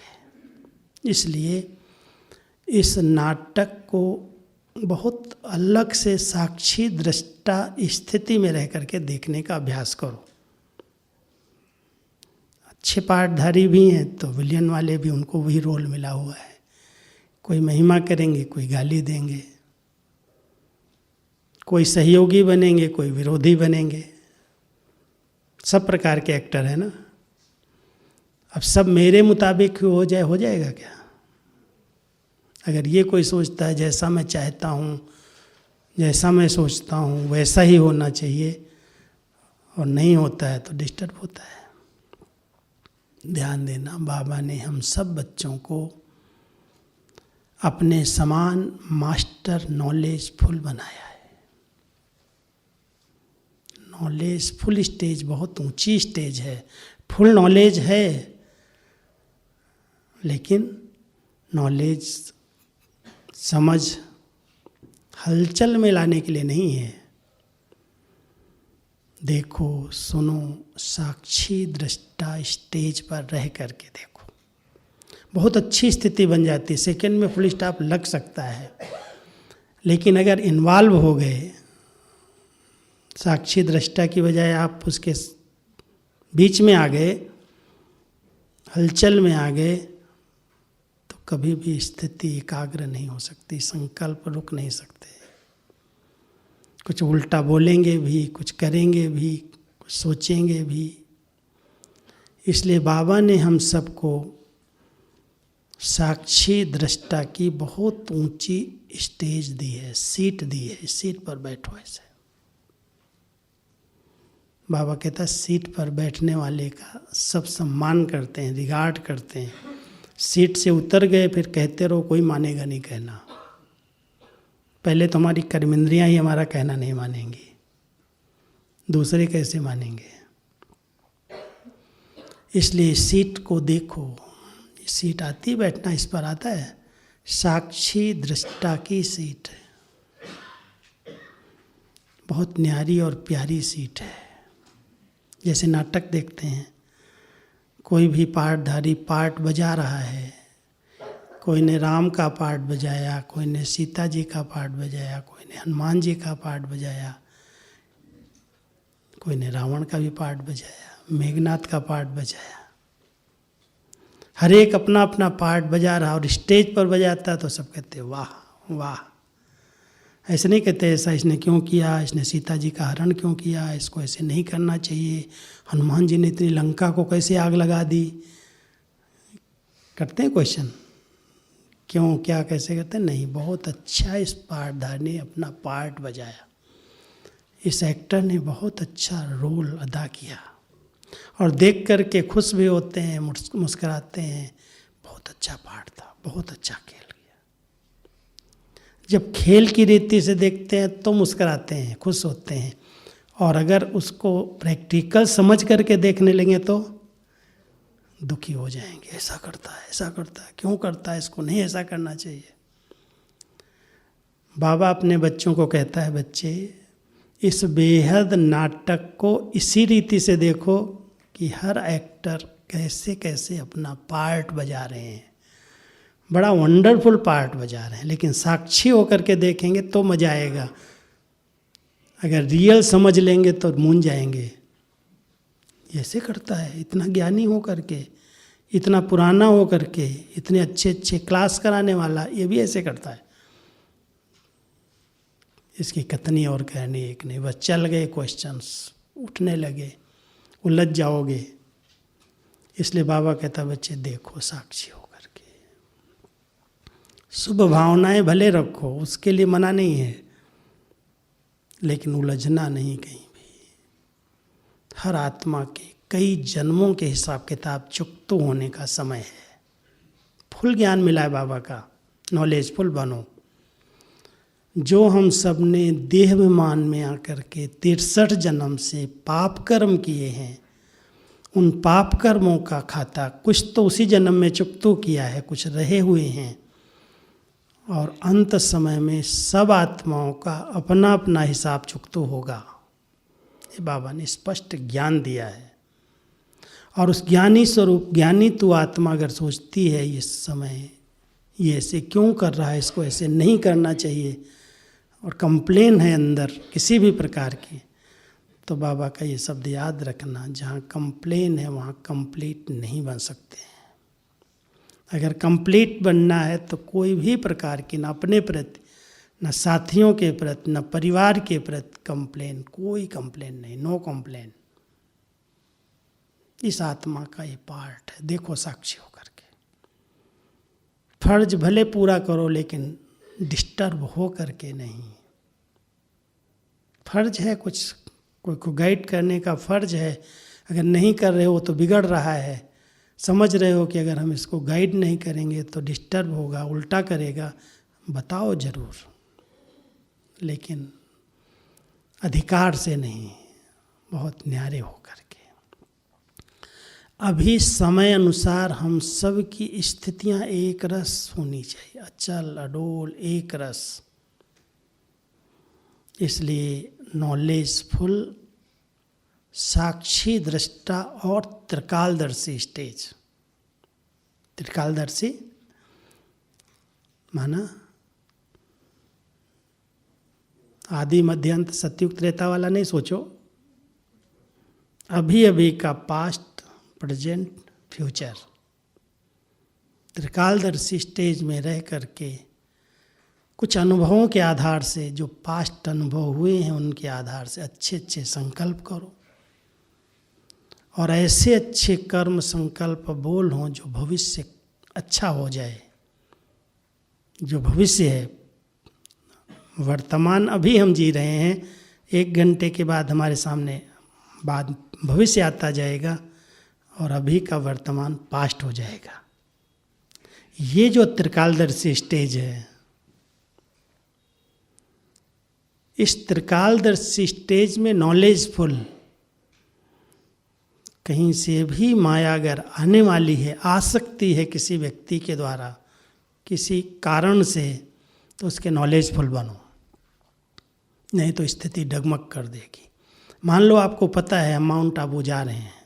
Speaker 2: इसलिए इस नाटक को बहुत अलग से साक्षी दृष्टा स्थिति में रह करके देखने का अभ्यास करो। अच्छे पाठधारी भी हैं तो विलियन वाले भी, उनको वही रोल मिला हुआ है। कोई महिमा करेंगे, कोई गाली देंगे, कोई सहयोगी बनेंगे, कोई विरोधी बनेंगे। सब प्रकार के एक्टर है ना। अब सब मेरे मुताबिक हो जाएगा क्या? अगर ये कोई सोचता है जैसा मैं चाहता हूँ, जैसा मैं सोचता हूँ वैसा ही होना चाहिए, और नहीं होता है तो डिस्टर्ब होता है। ध्यान देना, बाबा ने हम सब बच्चों को अपने समान मास्टर नॉलेज फुल बनाया है। नॉलेज फुल स्टेज बहुत ऊंची स्टेज है। फुल नॉलेज है, लेकिन नॉलेज, समझ हलचल में लाने के लिए नहीं है। देखो, सुनो, साक्षी दृष्टा स्टेज पर रह करके देखो, बहुत अच्छी स्थिति बन जाती है। सेकंड में फुल स्टॉप लग सकता है, लेकिन अगर इन्वॉल्व हो गए, साक्षी दृष्टा की बजाय आप उसके बीच में आ गए, हलचल में आ गए, तो कभी भी स्थिति एकाग्र नहीं हो सकती, संकल्प रुक नहीं सकते। कुछ उल्टा बोलेंगे भी, कुछ करेंगे भी, कुछ सोचेंगे भी। इसलिए बाबा ने हम सबको साक्षी दृष्टा की बहुत ऊंची स्टेज दी है, सीट दी है। इस सीट पर बैठो ऐसे। बाबा कहता है सीट पर बैठने वाले का सब सम्मान करते हैं, रिगार्ड करते हैं। सीट से उतर गए फिर कहते रहो, कोई मानेगा नहीं कहना। पहले तो हमारी कर्मेंद्रियां ही हमारा कहना नहीं मानेंगी, दूसरे कैसे मानेंगे। इसलिए सीट को देखो, सीट आती बैठना, इस पर आता है साक्षी दृष्टा की सीट। बहुत न्यारी और प्यारी सीट है। जैसे नाटक देखते हैं, कोई भी पार्टधारी पार्ट बजा रहा है। कोई ने राम का पार्ट बजाया, कोई ने सीता जी का पार्ट बजाया, कोई ने हनुमान जी का पार्ट बजाया, कोई ने रावण का भी पार्ट बजाया, मेघनाथ का पार्ट बजाया। हर एक अपना अपना पार्ट बजा रहा, और स्टेज पर बजाता तो सब कहते वाह वाह। ऐसे नहीं कहते ऐसा इसने क्यों किया, इसने सीता जी का हरण क्यों किया, इसको ऐसे नहीं करना चाहिए, हनुमान जी ने इतनी लंका को कैसे आग लगा दी। करते हैं क्वेश्चन, क्यों, क्या, कैसे करते हैं? नहीं, बहुत अच्छा इस पार्टधारी ने अपना पार्ट बजाया, इस एक्टर ने बहुत अच्छा रोल अदा किया, और देख कर के खुश भी होते हैं, मुस्कुराते हैं, बहुत अच्छा पार्ट था, बहुत अच्छा खेल किया। जब खेल की रीति से देखते हैं तो मुस्कुराते हैं, खुश होते हैं, और अगर उसको प्रैक्टिकल समझ करके देखने लगे तो दुखी हो जाएंगे। ऐसा करता है, ऐसा करता है, क्यों करता है, इसको नहीं ऐसा करना चाहिए। बाबा अपने बच्चों को कहता है, बच्चे इस बेहद नाटक को इसी रीति से देखो कि हर एक्टर कैसे कैसे अपना पार्ट बजा रहे हैं, बड़ा वंडरफुल पार्ट बजा रहे हैं। लेकिन साक्षी होकर के देखेंगे तो मजा आएगा, अगर रियल समझ लेंगे तो मूंझ जाएंगे। ऐसे करता है, इतना ज्ञानी हो करके, इतना पुराना हो करके, इतने अच्छे अच्छे क्लास कराने वाला, ये भी ऐसे करता है। इसकी कथनी और कहनी एक नहीं, बस चल गए क्वेश्चंस, उठने लगे, उलझ जाओगे। इसलिए बाबा कहता बच्चे देखो साक्षी हो करके, शुभ भावनाएं भले रखो, उसके लिए मना नहीं है, लेकिन उलझना नहीं कहीं भी। हर आत्मा के कई जन्मों के हिसाब किताब चुकतो होने का समय है। फुल ज्ञान मिला है बाबा का, नॉलेजफुल बनो। जो हम सब ने देहाभिमान में आकर के 63 जन्म से पाप कर्म किए हैं, उन पाप कर्मों का खाता कुछ तो उसी जन्म में चुकतो किया है, कुछ रहे हुए हैं, और अंत समय में सब आत्माओं का अपना अपना हिसाब चुकतो होगा। ये बाबा ने स्पष्ट ज्ञान दिया है। और उस ज्ञानी स्वरूप, ज्ञानी तू आत्मा अगर सोचती है इस समय ये ऐसे क्यों कर रहा है, इसको ऐसे नहीं करना चाहिए, और कंप्लेन है अंदर किसी भी प्रकार की, तो बाबा का ये शब्द याद रखना, जहाँ कंप्लेन है वहाँ कंप्लीट नहीं बन सकते हैं। अगर कंप्लीट बनना है तो कोई भी प्रकार की, न अपने प्रति, न साथियों के प्रति, न परिवार के प्रति कंप्लेन, कोई कंप्लेन नहीं, नो कंप्लेन। इस आत्मा का ये पार्ट है, देखो साक्षी होकर के। फर्ज भले पूरा करो, लेकिन डिस्टर्ब हो करके नहीं। फर्ज है कुछ, कोई को गाइड करने का फर्ज है, अगर नहीं कर रहे हो तो बिगड़ रहा है, समझ रहे हो कि अगर हम इसको गाइड नहीं करेंगे तो डिस्टर्ब होगा, उल्टा करेगा, बताओ जरूर, लेकिन अधिकार से नहीं, बहुत न्यारे हो करके। अभी समय अनुसार हम सब की स्थितियां एक रस होनी चाहिए, अचल अडोल एक रस। इसलिए नॉलेजफुल, साक्षी, दृष्टा और त्रिकालदर्शी स्टेज। त्रिकालदर्शी माना आदि मध्य अंत सतयुग त्रेता वाला नहीं सोचो, अभी अभी का पास्ट, प्रेजेंट, फ्यूचर। त्रिकालदर्शी स्टेज में रह करके कुछ अनुभवों के आधार से, जो पास्ट अनुभव हुए हैं उनके आधार से अच्छे अच्छे संकल्प करो, और ऐसे अच्छे कर्म संकल्प बोल हों जो भविष्य अच्छा हो जाए। जो भविष्य है, वर्तमान अभी हम जी रहे हैं, 1 घंटे के बाद हमारे सामने बाद भविष्य आता जाएगा, और अभी का वर्तमान पास्ट हो जाएगा। ये जो त्रिकालदर्शी स्टेज है, इस त्रिकालदर्शी स्टेज में नॉलेजफुल, कहीं से भी माया अगर आने वाली है, आ सकती है किसी व्यक्ति के द्वारा किसी कारण से, तो उसके नॉलेजफुल बनो, नहीं तो स्थिति डगमग कर देगी। मान लो आपको पता है हम माउंट आबू जा रहे हैं,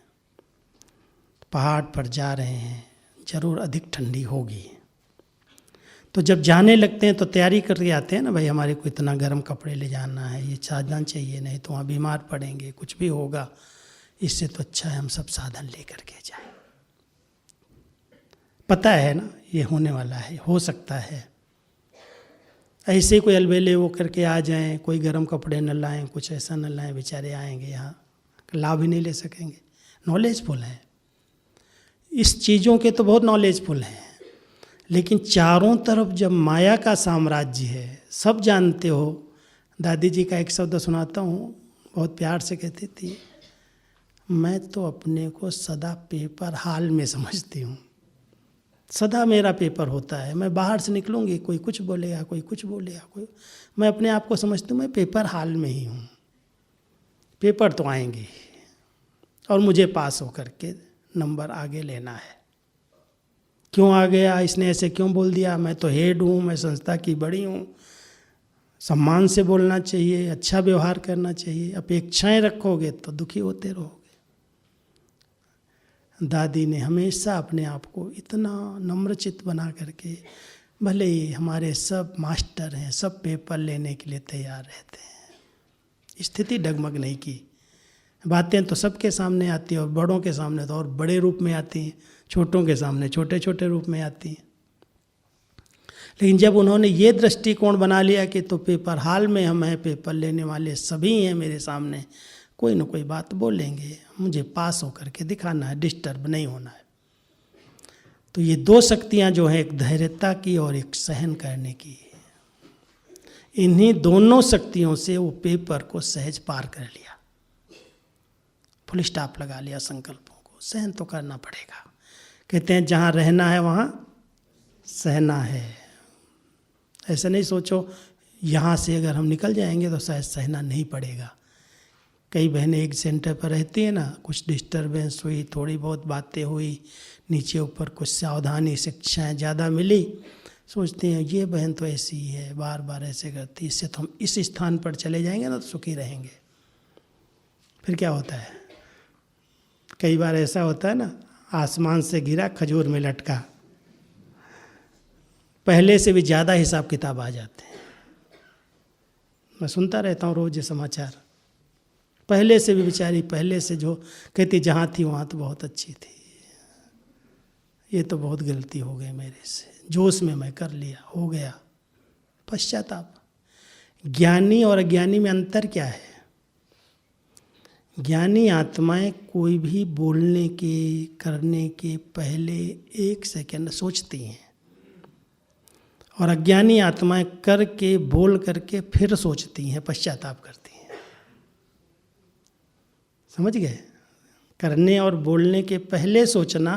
Speaker 2: पहाड़ पर जा रहे हैं, जरूर अधिक ठंडी होगी, तो जब जाने लगते हैं तो तैयारी करके आते हैं ना, भाई हमारे को इतना गर्म कपड़े ले जाना है, ये साधन चाहिए, नहीं तो वहाँ बीमार पड़ेंगे, कुछ भी होगा, इससे तो अच्छा है हम सब साधन ले करके जाएं। पता है ना ये होने वाला है, हो सकता है। ऐसे कोई अलबेले वो करके आ जाएं, कोई गर्म कपड़े न लाएं, कुछ ऐसा न लाएं, बेचारे आएंगे यहाँ लाभ ही नहीं ले सकेंगे। नॉलेजफुल है, इस चीज़ों के तो बहुत नॉलेजफुल हैं, लेकिन चारों तरफ जब माया का साम्राज्य है, सब जानते हो। दादी जी का एक शब्द सुनाता हूँ, बहुत प्यार से कहती थी, मैं तो अपने को सदा पेपर हाल में समझती हूँ। सदा मेरा पेपर होता है, मैं बाहर से निकलूँगी, कोई कुछ बोलेगा, कोई कुछ बोलेगा, कोई, मैं अपने आप को समझती हूँ मैं पेपर हाल में ही हूँ। पेपर तो आएंगे और मुझे पास होकर के नंबर आगे लेना है। क्यों आ गया, इसने ऐसे क्यों बोल दिया, मैं तो हेड हूँ, मैं संस्था की बड़ी हूँ, सम्मान से बोलना चाहिए, अच्छा व्यवहार करना चाहिए। अपेक्षाएं रखोगे तो दुखी होते रहोगे। दादी ने हमेशा अपने आप को इतना नम्रचित्त बना करके, भले ही हमारे सब मास्टर हैं, सब पेपर लेने के लिए तैयार रहते हैं, स्थिति डगमग नहीं की। बातें तो सबके सामने आती हैं, और बड़ों के सामने तो और बड़े रूप में आती हैं, छोटों के सामने छोटे छोटे रूप में आती हैं। लेकिन जब उन्होंने ये दृष्टिकोण बना लिया कि तो पेपर हाल में हम हैं, पेपर लेने वाले सभी हैं मेरे सामने, कोई ना कोई बात बोलेंगे, मुझे पास होकर के दिखाना है, डिस्टर्ब नहीं होना है। तो ये 2 शक्तियाँ जो हैं, एक धैर्यता की और एक सहन करने की, इन्हीं दोनों शक्तियों से वो पेपर को सहज पार कर लिया, फुल स्टॉप लगा लिया संकल्पों को। सहन तो करना पड़ेगा, कहते हैं जहाँ रहना है वहाँ सहना है। ऐसा नहीं सोचो यहाँ से अगर हम निकल जाएंगे तो शायद सहना नहीं पड़ेगा। कई बहनें एक सेंटर पर रहती हैं ना, कुछ डिस्टर्बेंस हुई, थोड़ी बहुत बातें हुई, नीचे ऊपर कुछ सावधानी शिक्षाएं ज़्यादा मिली, सोचते हैं ये बहन तो ऐसी ही है, बार बार ऐसे करती, इससे तो हम इस स्थान पर चले जाएंगे ना तो सुखी रहेंगे। फिर क्या होता है, कई बार ऐसा होता है ना, आसमान से गिरा खजूर में लटका, पहले से भी ज़्यादा हिसाब किताब आ जाते हैं। मैं सुनता रहता हूँ रोज़ ये समाचार, पहले से भी बेचारी, पहले से जो कहती जहाँ थी वहाँ तो बहुत अच्छी थी, ये तो बहुत गलती हो गई मेरे से, जोश में मैं कर लिया, हो गया। पश्चाताप। ज्ञानी और अज्ञानी में अंतर क्या है? ज्ञानी आत्माएं कोई भी बोलने के, करने के पहले 1 सेकंड सोचती हैं, और अज्ञानी आत्माएं करके, बोल करके फिर सोचती हैं, पश्चाताप करती हैं। समझ गए? करने और बोलने के पहले सोचना,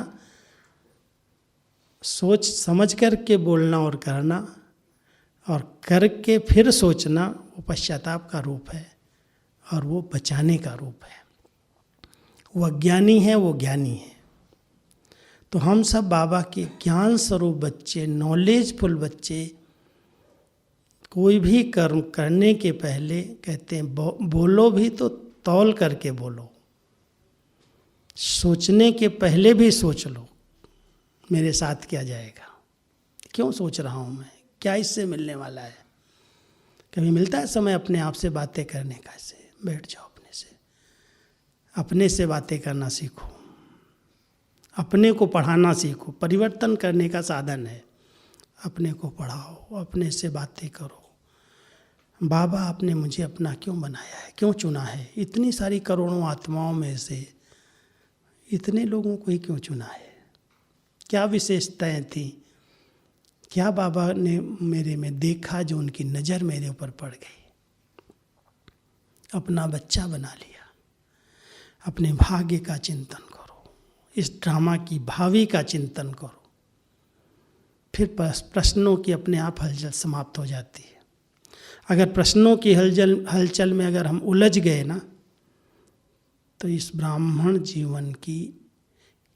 Speaker 2: सोच समझ करके बोलना और करना, और करके फिर सोचना, वो पश्चाताप का रूप है और वो बचाने का रूप है। वो अज्ञानी है, वो ज्ञानी है। तो हम सब बाबा के ज्ञान स्वरूप बच्चे, नॉलेजफुल बच्चे, कोई भी कर्म करने के पहले कहते हैं बोलो भी तो तौल करके बोलो, सोचने के पहले भी सोच लो मेरे साथ क्या जाएगा, क्यों सोच रहा हूँ मैं, क्या इससे मिलने वाला है। कभी मिलता है समय अपने आप से बातें करने का? ऐसे बैठ जाओ, अपने से बातें करना सीखो, अपने को पढ़ाना सीखो। परिवर्तन करने का साधन है, अपने को पढ़ाओ, अपने से बातें करो। बाबा आपने मुझे अपना क्यों बनाया है, क्यों चुना है? इतनी सारी करोड़ों आत्माओं में से इतने लोगों को ही क्यों चुना है? क्या विशेषताएं थी? क्या बाबा ने मेरे में देखा जो उनकी नज़र मेरे ऊपर पड़ गई? अपना बच्चा बना लिया। अपने भाग्य का चिंतन करो, इस ड्रामा की भावी का चिंतन करो। फिर प्रश्नों की अपने आप हलचल समाप्त हो जाती है। अगर प्रश्नों की हलचल में अगर हम उलझ गए ना, तो इस ब्राह्मण जीवन की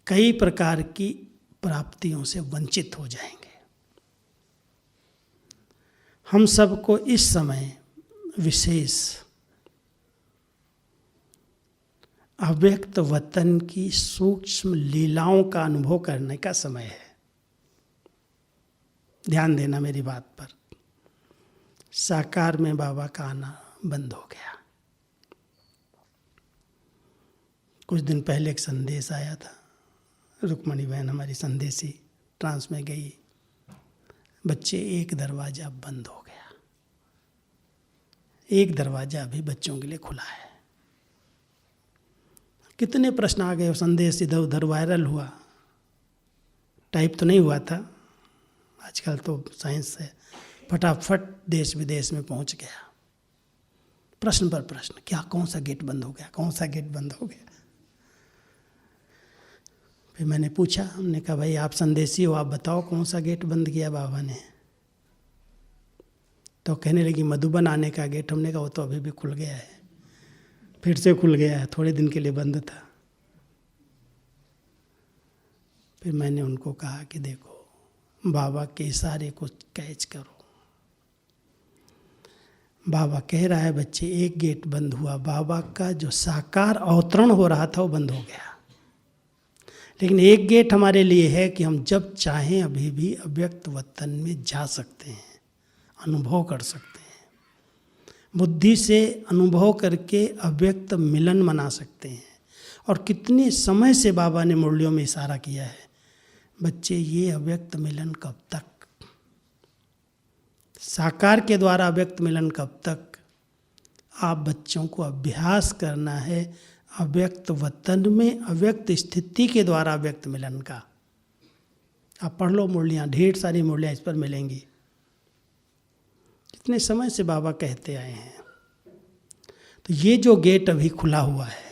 Speaker 2: कई प्रकार की प्राप्तियों से वंचित हो जाएंगे। हम सबको इस समय विशेष अव्यक्त वतन की सूक्ष्म लीलाओं का अनुभव करने का समय है। ध्यान देना मेरी बात पर। साकार में बाबा का आना बंद हो गया। कुछ दिन पहले एक संदेश आया था, रुक्मणी बहन हमारी संदेशी ट्रांस में गई, बच्चे एक दरवाज़ा बंद हो गया। एक दरवाज़ा अभी बच्चों के लिए खुला है। कितने प्रश्न आ गए, वो संदेश इधर उधर वायरल हुआ। टाइप तो नहीं हुआ था, आजकल तो साइंस है, फटाफट देश विदेश में पहुंच गया। प्रश्न पर प्रश्न, क्या कौन सा गेट बंद हो गया, कौन सा गेट बंद हो गया। फिर मैंने पूछा, हमने कहा भाई आप संदेशी हो, आप बताओ कौन सा गेट बंद किया बाबा ने। तो कहने लगी मधुबन आने का गेट। हमने कहा वो तो अभी भी खुल गया है, फिर से खुल गया है, थोड़े दिन के लिए बंद था। फिर मैंने उनको कहा कि देखो बाबा के इशारे को कैच करो। बाबा कह रहा है बच्चे एक गेट बंद हुआ, बाबा का जो साकार अवतरण हो रहा था वो बंद हो गया। लेकिन एक गेट हमारे लिए है कि हम जब चाहें अभी भी अव्यक्त वतन में जा सकते हैं, अनुभव कर सकते हैं, बुद्धि से अनुभव करके अव्यक्त मिलन मना सकते हैं। और कितने समय से बाबा ने मुरलियों में इशारा किया है, बच्चे ये अव्यक्त मिलन कब तक, साकार के द्वारा अव्यक्त मिलन कब तक। आप बच्चों को अभ्यास करना है अव्यक्त वतन में अव्यक्त स्थिति के द्वारा अव्यक्त मिलन का। आप पढ़ लो मुरलियाँ, ढेर सारी मुरलियाँ इस पर मिलेंगी। कितने समय से बाबा कहते आए हैं। तो ये जो गेट अभी खुला हुआ है,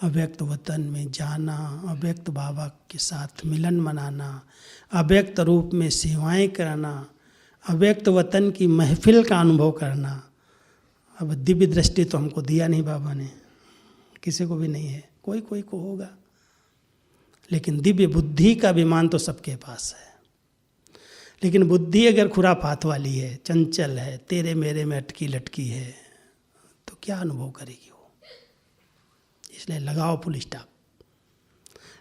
Speaker 2: अव्यक्त वतन में जाना, अव्यक्त बाबा के साथ मिलन मनाना, अव्यक्त रूप में सेवाएं करना, अव्यक्त वतन की महफिल का अनुभव करना। अब दिव्य दृष्टि तो हमको दिया नहीं बाबा ने, किसी को भी नहीं है, कोई कोई को होगा, लेकिन दिव्य बुद्धि का विमान तो सबके पास है। लेकिन बुद्धि अगर खुरापात वाली है, चंचल है, तेरे मेरे में अटकी लटकी है, तो क्या अनुभव करेगी वो। इसलिए लगाओ फुल स्टॉप।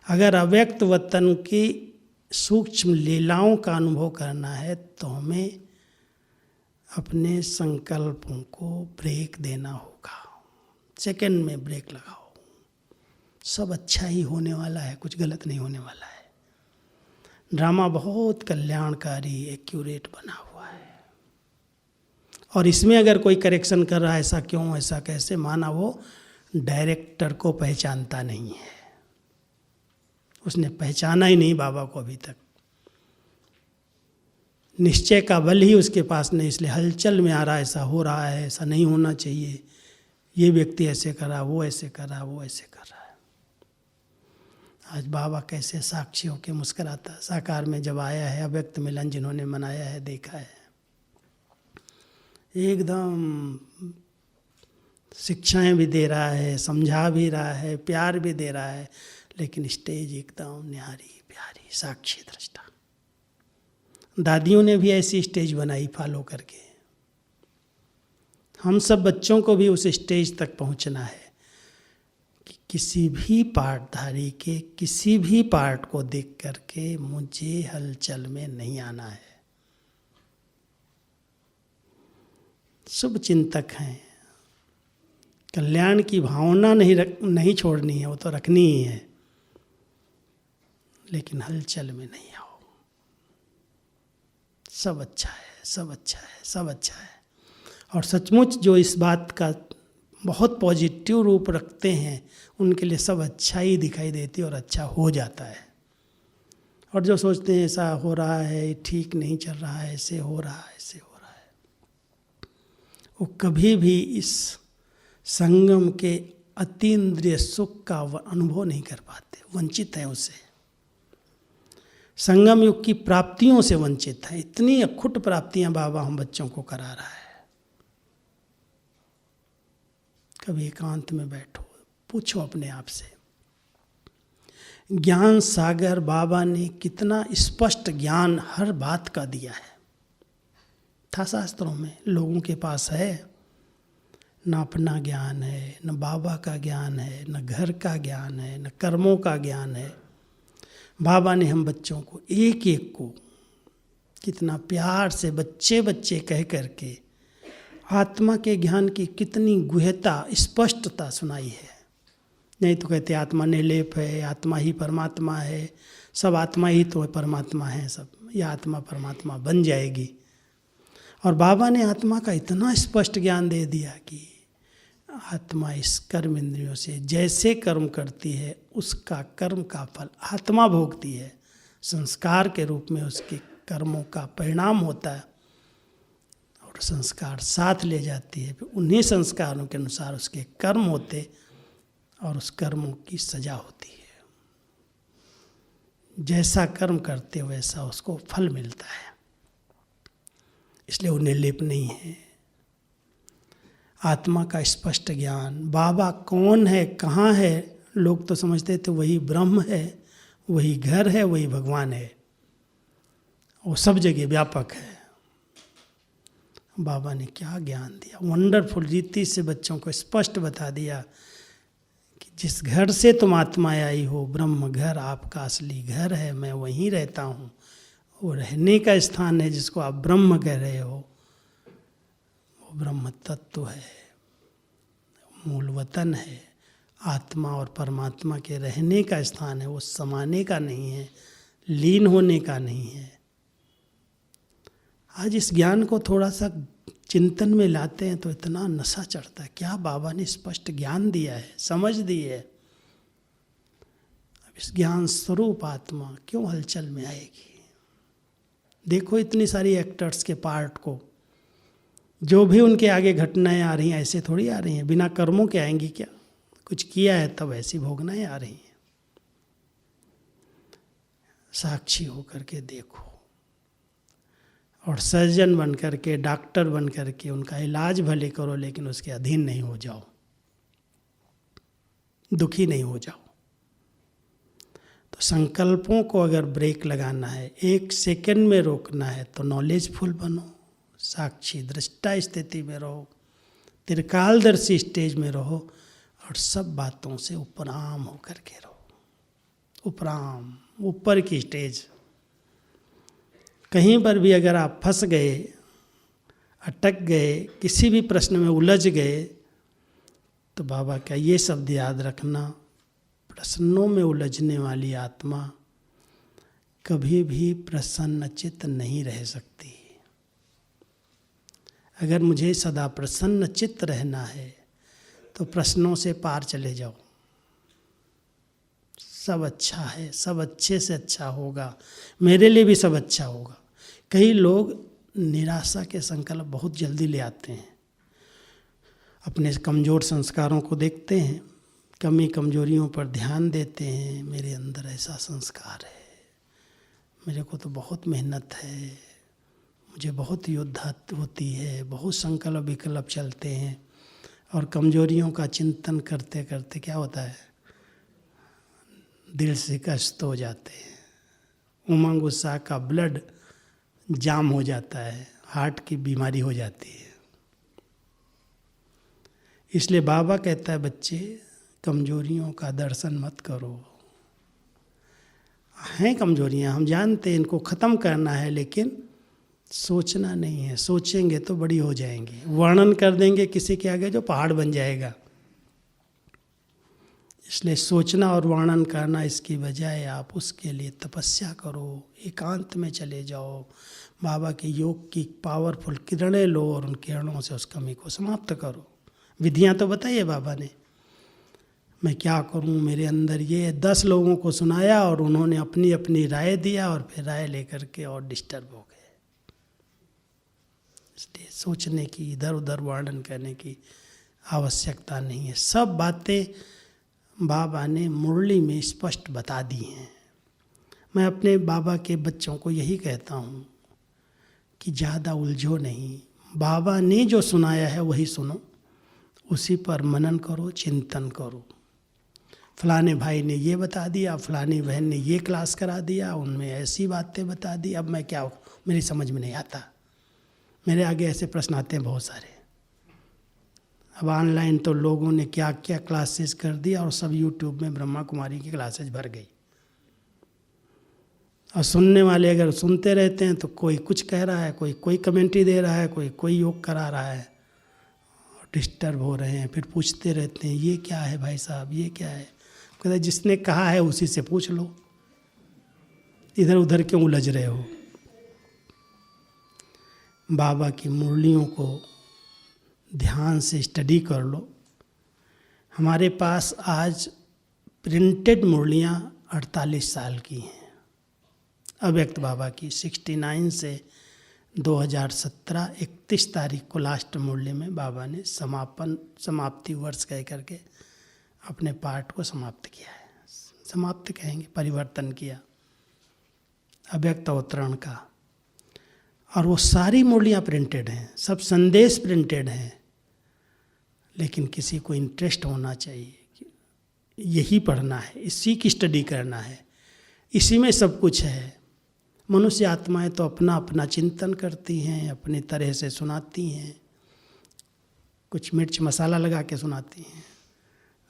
Speaker 2: अगर अव्यक्त वतन की सूक्ष्म लीलाओं का अनुभव करना है तो हमें अपने संकल्पों को ब्रेक देना होगा। सेकंड में ब्रेक लगाओ, सब अच्छा ही होने वाला है, कुछ गलत नहीं होने वाला है। ड्रामा बहुत कल्याणकारी एक्यूरेट बना हुआ है, और इसमें अगर कोई करेक्शन कर रहा है, ऐसा क्यों, ऐसा कैसे, माना वो डायरेक्टर को पहचानता नहीं है, उसने पहचाना ही नहीं बाबा को अभी तक। निश्चय का बल ही उसके पास नहीं, इसलिए हलचल में आ रहा है, ऐसा हो रहा है, ऐसा नहीं होना चाहिए, ये व्यक्ति ऐसे कर रहा, वो ऐसे कर रहा, वो ऐसे कर रहा है। आज बाबा कैसे साक्षी होकर मुस्कुराता, साकार में जब आया है, अव्यक्त मिलन जिन्होंने मनाया है, देखा है, एकदम शिक्षाएं भी दे रहा है, समझा भी रहा है, प्यार भी दे रहा है, लेकिन स्टेज एकदम न्यारी प्यारी, साक्षी दृष्टा। दादियों ने भी ऐसी स्टेज बनाई फॉलो करके। हम सब बच्चों को भी उस स्टेज तक पहुंचना है कि किसी भी पाठधारी के किसी भी पाठ को देख करके मुझे हलचल में नहीं आना है। शुभ चिंतक हैं, कल्याण की भावना नहीं छोड़नी है, वो तो रखनी ही है, लेकिन हलचल में नहीं आओ। सब अच्छा है, सब अच्छा है, सब अच्छा है। और सचमुच जो इस बात का बहुत पॉजिटिव रूप रखते हैं उनके लिए सब अच्छा ही दिखाई देती है और अच्छा हो जाता है। और जो सोचते हैं ऐसा हो रहा है, ठीक नहीं चल रहा है, ऐसे हो रहा है, ऐसे हो रहा है, वो कभी भी इस संगम के अतीन्द्रिय सुख का अनुभव नहीं कर पाते, वंचित हैं उससे। संगम युग की प्राप्तियों से वंचित है। इतनी अखुट प्राप्तियां बाबा हम बच्चों को करा रहा है। कभी एकांत में बैठो, पूछो अपने आप से, ज्ञान सागर बाबा ने कितना स्पष्ट ज्ञान हर बात का दिया है। था शास्त्रों में, लोगों के पास है। न अपना ज्ञान है, न बाबा का ज्ञान है, न घर का ज्ञान है, न कर्मों का ज्ञान है। बाबा ने हम बच्चों को एक एक को कितना प्यार से बच्चे बच्चे कह करके आत्मा के ज्ञान की कितनी गुह्यता, स्पष्टता सुनाई है। नहीं तो कहते आत्मा निर्लेप है, आत्मा ही परमात्मा है, सब आत्मा ही तो परमात्मा है, सब यह आत्मा परमात्मा बन जाएगी। और बाबा ने आत्मा का इतना स्पष्ट ज्ञान दे दिया कि आत्मा इस कर्म इंद्रियों से जैसे कर्म करती है उसका कर्म का फल आत्मा भोगती है, संस्कार के रूप में उसके कर्मों का परिणाम होता है और संस्कार साथ ले जाती है। फिर उन्हीं संस्कारों के अनुसार उसके कर्म होते और उस कर्मों की सजा होती है। जैसा कर्म करते वैसा उसको फल मिलता है, इसलिए वो निर्लेप नहीं है। आत्मा का स्पष्ट ज्ञान, बाबा कौन है, कहाँ है, लोग तो समझते थे वही ब्रह्म है, वही घर है, वही भगवान है, वो सब जगह व्यापक है। बाबा ने क्या ज्ञान दिया, वंडरफुल रीति से बच्चों को स्पष्ट बता दिया कि जिस घर से तुम आत्माएं आई हो, ब्रह्म घर आपका असली घर है, मैं वहीं रहता हूँ। वो रहने का स्थान है जिसको आप ब्रह्म कह रहे हो, वो ब्रह्म तत्व है, मूल वतन है। आत्मा और परमात्मा के रहने का स्थान है, वो समाने का नहीं है, लीन होने का नहीं है। आज इस ज्ञान को थोड़ा सा चिंतन में लाते हैं तो इतना नशा चढ़ता है। क्या बाबा ने स्पष्ट ज्ञान दिया है, समझ दी है। अब इस ज्ञान स्वरूप आत्मा क्यों हलचल में आएगी। देखो इतनी सारी एक्टर्स के पार्ट को, जो भी उनके आगे घटनाएं आ रही हैं ऐसे थोड़ी आ रही हैं, बिना कर्मों के आएंगी क्या, कुछ किया है तब ऐसी भोगनाएं आ रही हैं। साक्षी होकर के देखो और सर्जन बन करके, डॉक्टर बन करके उनका इलाज भले करो, लेकिन उसके अधीन नहीं हो जाओ, दुखी नहीं हो जाओ। तो संकल्पों को अगर ब्रेक लगाना है, 1 सेकंड में रोकना है, तो नॉलेजफुल बनो, साक्षी दृष्टा स्थिति में रहो, त्रिकालदर्शी स्टेज में रहो और सब बातों से उपराम होकर के रहो। उपराम, ऊपर की स्टेज। कहीं पर भी अगर आप फंस गए, अटक गए, किसी भी प्रश्न में उलझ गए, तो बाबा का ये शब्द याद रखना, प्रश्नों में उलझने वाली आत्मा कभी भी प्रसन्नचित्त नहीं रह सकती। अगर मुझे सदा प्रसन्न चित्त रहना है तो प्रश्नों से पार चले जाओ। सब अच्छा है, सब अच्छे से अच्छा होगा, मेरे लिए भी सब अच्छा होगा। कई लोग निराशा के संकल्प बहुत जल्दी ले आते हैं, अपने कमज़ोर संस्कारों को देखते हैं, कमी कमजोरियों पर ध्यान देते हैं। मेरे अंदर ऐसा संस्कार है, मेरे को तो बहुत मेहनत है, मुझे बहुत योद्धा होती है, बहुत संकल्प विकल्प चलते हैं। और कमजोरियों का चिंतन करते करते क्या होता है, दिल शिकस्त हो जाते हैं, उमंग उत्साह का ब्लड जाम हो जाता है, हार्ट की बीमारी हो जाती है। इसलिए बाबा कहता है बच्चे कमजोरियों का दर्शन मत करो। हैं कमजोरियां, हम जानते हैं, इनको ख़त्म करना है, लेकिन सोचना नहीं है। सोचेंगे तो बड़ी हो जाएंगी। वर्णन कर देंगे किसी के आगे जो पहाड़ बन जाएगा। इसलिए सोचना और वर्णन करना, इसकी बजाय आप उसके लिए तपस्या करो, एकांत में चले जाओ, बाबा के योग की पावरफुल किरणें लो और उन किरणों से उस कमी को समाप्त करो। विधियां तो बताइए बाबा ने, मैं क्या करूं, मेरे अंदर ये 10 लोगों को सुनाया और उन्होंने अपनी अपनी राय दिया और फिर राय लेकर के और डिस्टर्ब हो गए। इसलिए सोचने की, इधर उधर वर्णन करने की आवश्यकता नहीं है। सब बातें बाबा ने मुरली में स्पष्ट बता दी हैं। मैं अपने बाबा के बच्चों को यही कहता हूँ कि ज़्यादा उलझो नहीं। बाबा ने जो सुनाया है वही सुनो, उसी पर मनन करो, चिंतन करो। फलाने भाई ने ये बता दिया, फलानी बहन ने ये क्लास करा दिया, उनमें ऐसी बातें बता दी, अब मैं क्या, मेरी समझ में नहीं आता। मेरे आगे ऐसे प्रश्न आते हैं बहुत सारे। अब ऑनलाइन तो लोगों ने क्या क्या क्लासेस कर दिया और सब यूट्यूब में ब्रह्मा कुमारी की क्लासेस भर गई। और सुनने वाले अगर सुनते रहते हैं तो कोई कुछ कह रहा है, कोई कमेंट्री दे रहा है, कोई योग करा रहा है, डिस्टर्ब हो रहे हैं। फिर पूछते रहते हैं ये क्या है भाई साहब, ये क्या है। कहते जिसने कहा है उसी से पूछ लो, इधर उधर क्यों उलझ रहे हो। बाबा की मुरलियों को ध्यान से स्टडी कर लो। हमारे पास आज प्रिंटेड मुरलियाँ 48 साल की हैं। अव्यक्त बाबा की 69 से 2017 31 तारीख को लास्ट मुरली में बाबा ने समाप्ति वर्ष कह करके अपने पाठ को समाप्त किया है। समाप्त कहेंगे, परिवर्तन किया अव्यक्त अवतरण का। और वो सारी मुरलियाँ प्रिंटेड हैं, सब संदेश प्रिंटेड हैं। लेकिन किसी को इंटरेस्ट होना चाहिए कि यही पढ़ना है, इसी की स्टडी करना है, इसी में सब कुछ है। मनुष्य आत्माएं तो अपना अपना चिंतन करती हैं, अपनी तरह से सुनाती हैं, कुछ मिर्च मसाला लगा के सुनाती हैं।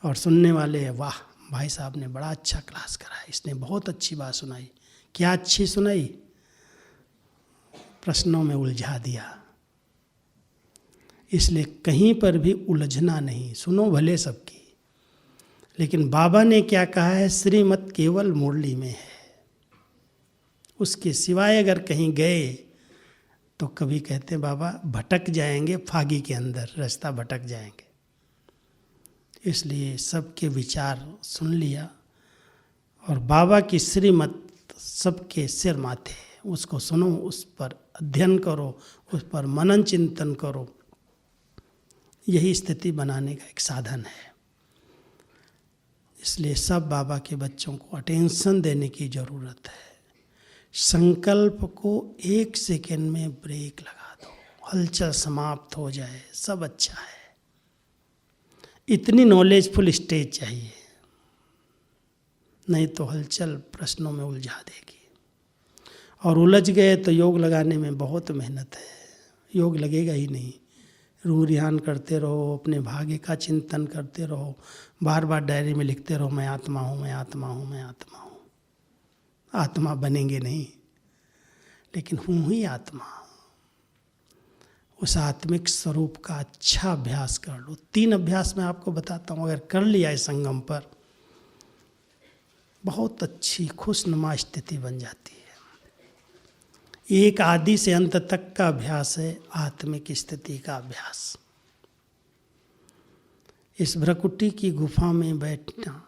Speaker 2: और सुनने वाले वाह भाई साहब ने बड़ा अच्छा क्लास कराया, इसने बहुत अच्छी बात सुनाई। क्या अच्छी सुनाई? प्रश्नों में उलझा दिया। इसलिए कहीं पर भी उलझना नहीं, सुनो भले सबकी। लेकिन बाबा ने क्या कहा है, श्रीमत केवल मुरली में है। उसके सिवाय अगर कहीं गए तो कभी कहते हैं बाबा भटक जाएंगे, फागी के अंदर रास्ता भटक जाएंगे। इसलिए सबके विचार सुन लिया और बाबा की श्रीमत सबके सिर माथे, उसको सुनो, उस पर अध्ययन करो, उस पर मनन चिंतन करो। यही स्थिति बनाने का एक साधन है। इसलिए सब बाबा के बच्चों को अटेंशन देने की ज़रूरत है। संकल्प को 1 सेकेंड में ब्रेक लगा दो, हलचल समाप्त हो जाए, सब अच्छा है। इतनी नॉलेजफुल स्टेज चाहिए, नहीं तो हलचल प्रश्नों में उलझा देगी। और उलझ गए तो योग लगाने में बहुत मेहनत है, योग लगेगा ही नहीं। रूह रिहान करते रहो, अपने भाग्य का चिंतन करते रहो, बार बार डायरी में लिखते रहो मैं आत्मा हूँ, मैं आत्मा हूँ, मैं आत्मा हूँ। आत्मा बनेंगे नहीं, लेकिन हूँ ही आत्मा। उस आत्मिक स्वरूप का अच्छा अभ्यास कर लो। 3 अभ्यास मैं आपको बताता हूँ, अगर कर लिया इस संगम पर बहुत अच्छी खुशनुमा स्थिति बन जाती है। एक आदि से अंत तक का अभ्यास है आत्मिक स्थिति का अभ्यास। इस भ्रकुटी की गुफा में बैठना,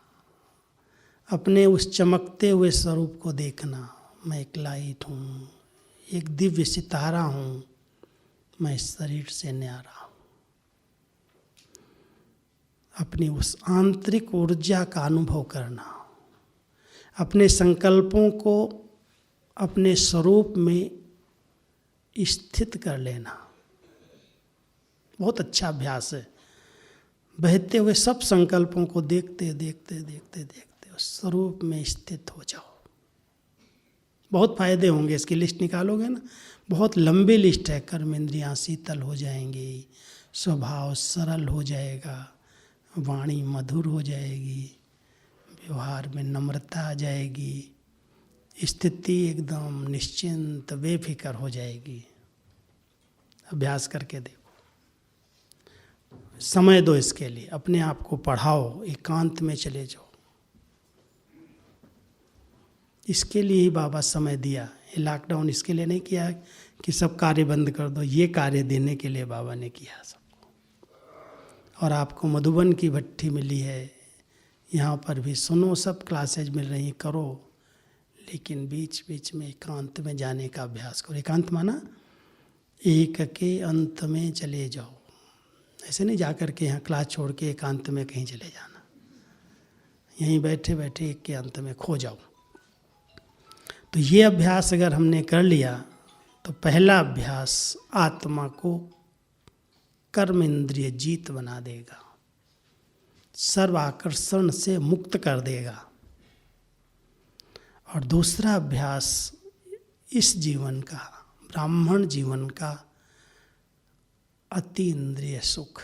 Speaker 2: अपने उस चमकते हुए स्वरूप को देखना, मैं एक लाइट हूँ, एक दिव्य सितारा हूँ, मैं इस शरीर से न्यारा हूँ। अपनी उस आंतरिक ऊर्जा का अनुभव करना, अपने संकल्पों को अपने स्वरूप में स्थित कर लेना, बहुत अच्छा अभ्यास है। बहते हुए सब संकल्पों को देखते देखते देखते देखते तो स्वरूप में स्थित हो जाओ। बहुत फायदे होंगे, इसकी लिस्ट निकालोगे ना, बहुत लंबी लिस्ट है। कर्म इंद्रियाँ शीतल हो जाएंगी, स्वभाव सरल हो जाएगा, वाणी मधुर हो जाएगी, व्यवहार में नम्रता आ जाएगी, स्थिति एकदम निश्चिंत बेफिक्र हो जाएगी। अभ्यास करके देखो, समय दो इसके लिए, अपने आप को पढ़ाओ, एकांत में चले जाओ। इसके लिए ही बाबा समय दिया। ये लॉकडाउन इसके लिए नहीं किया कि सब कार्य बंद कर दो, ये कार्य देने के लिए बाबा ने किया सबको। और आपको मधुबन की भट्ठी मिली है, यहाँ पर भी सुनो, सब क्लासेज मिल रही, करो, लेकिन बीच बीच में एकांत में जाने का अभ्यास करो। एकांत माना एक के अंत में चले जाओ। ऐसे नहीं जा कर के यहाँ क्लास छोड़ के एकांत में कहीं चले जाना, यहीं बैठे बैठे एक के अंत में खो जाओ। तो ये अभ्यास अगर हमने कर लिया तो पहला अभ्यास आत्मा को कर्म इंद्रिय जीत बना देगा, सर्व आकर्षण से मुक्त कर देगा। और दूसरा अभ्यास इस जीवन का, ब्राह्मण जीवन का अति इंद्रिय सुख,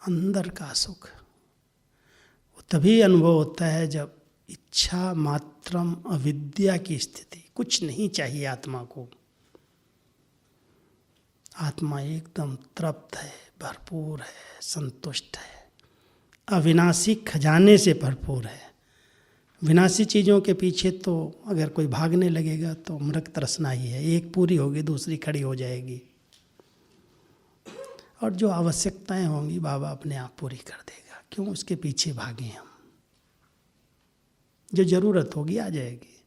Speaker 2: अंदर का सुख, वो तभी अनुभव होता है जब इच्छा मात्रम अविद्या की स्थिति, कुछ नहीं चाहिए आत्मा को। आत्मा एकदम तृप्त है, भरपूर है, संतुष्ट है, अविनाशी खजाने से भरपूर है। विनाशी चीज़ों के पीछे तो अगर कोई भागने लगेगा तो मृग तरसना ही है, एक पूरी होगी दूसरी खड़ी हो जाएगी। और जो आवश्यकताएं होंगी बाबा अपने आप पूरी कर देगा, क्यों उसके पीछे भागे हम। जो ज़रूरत होगी आ जाएगी।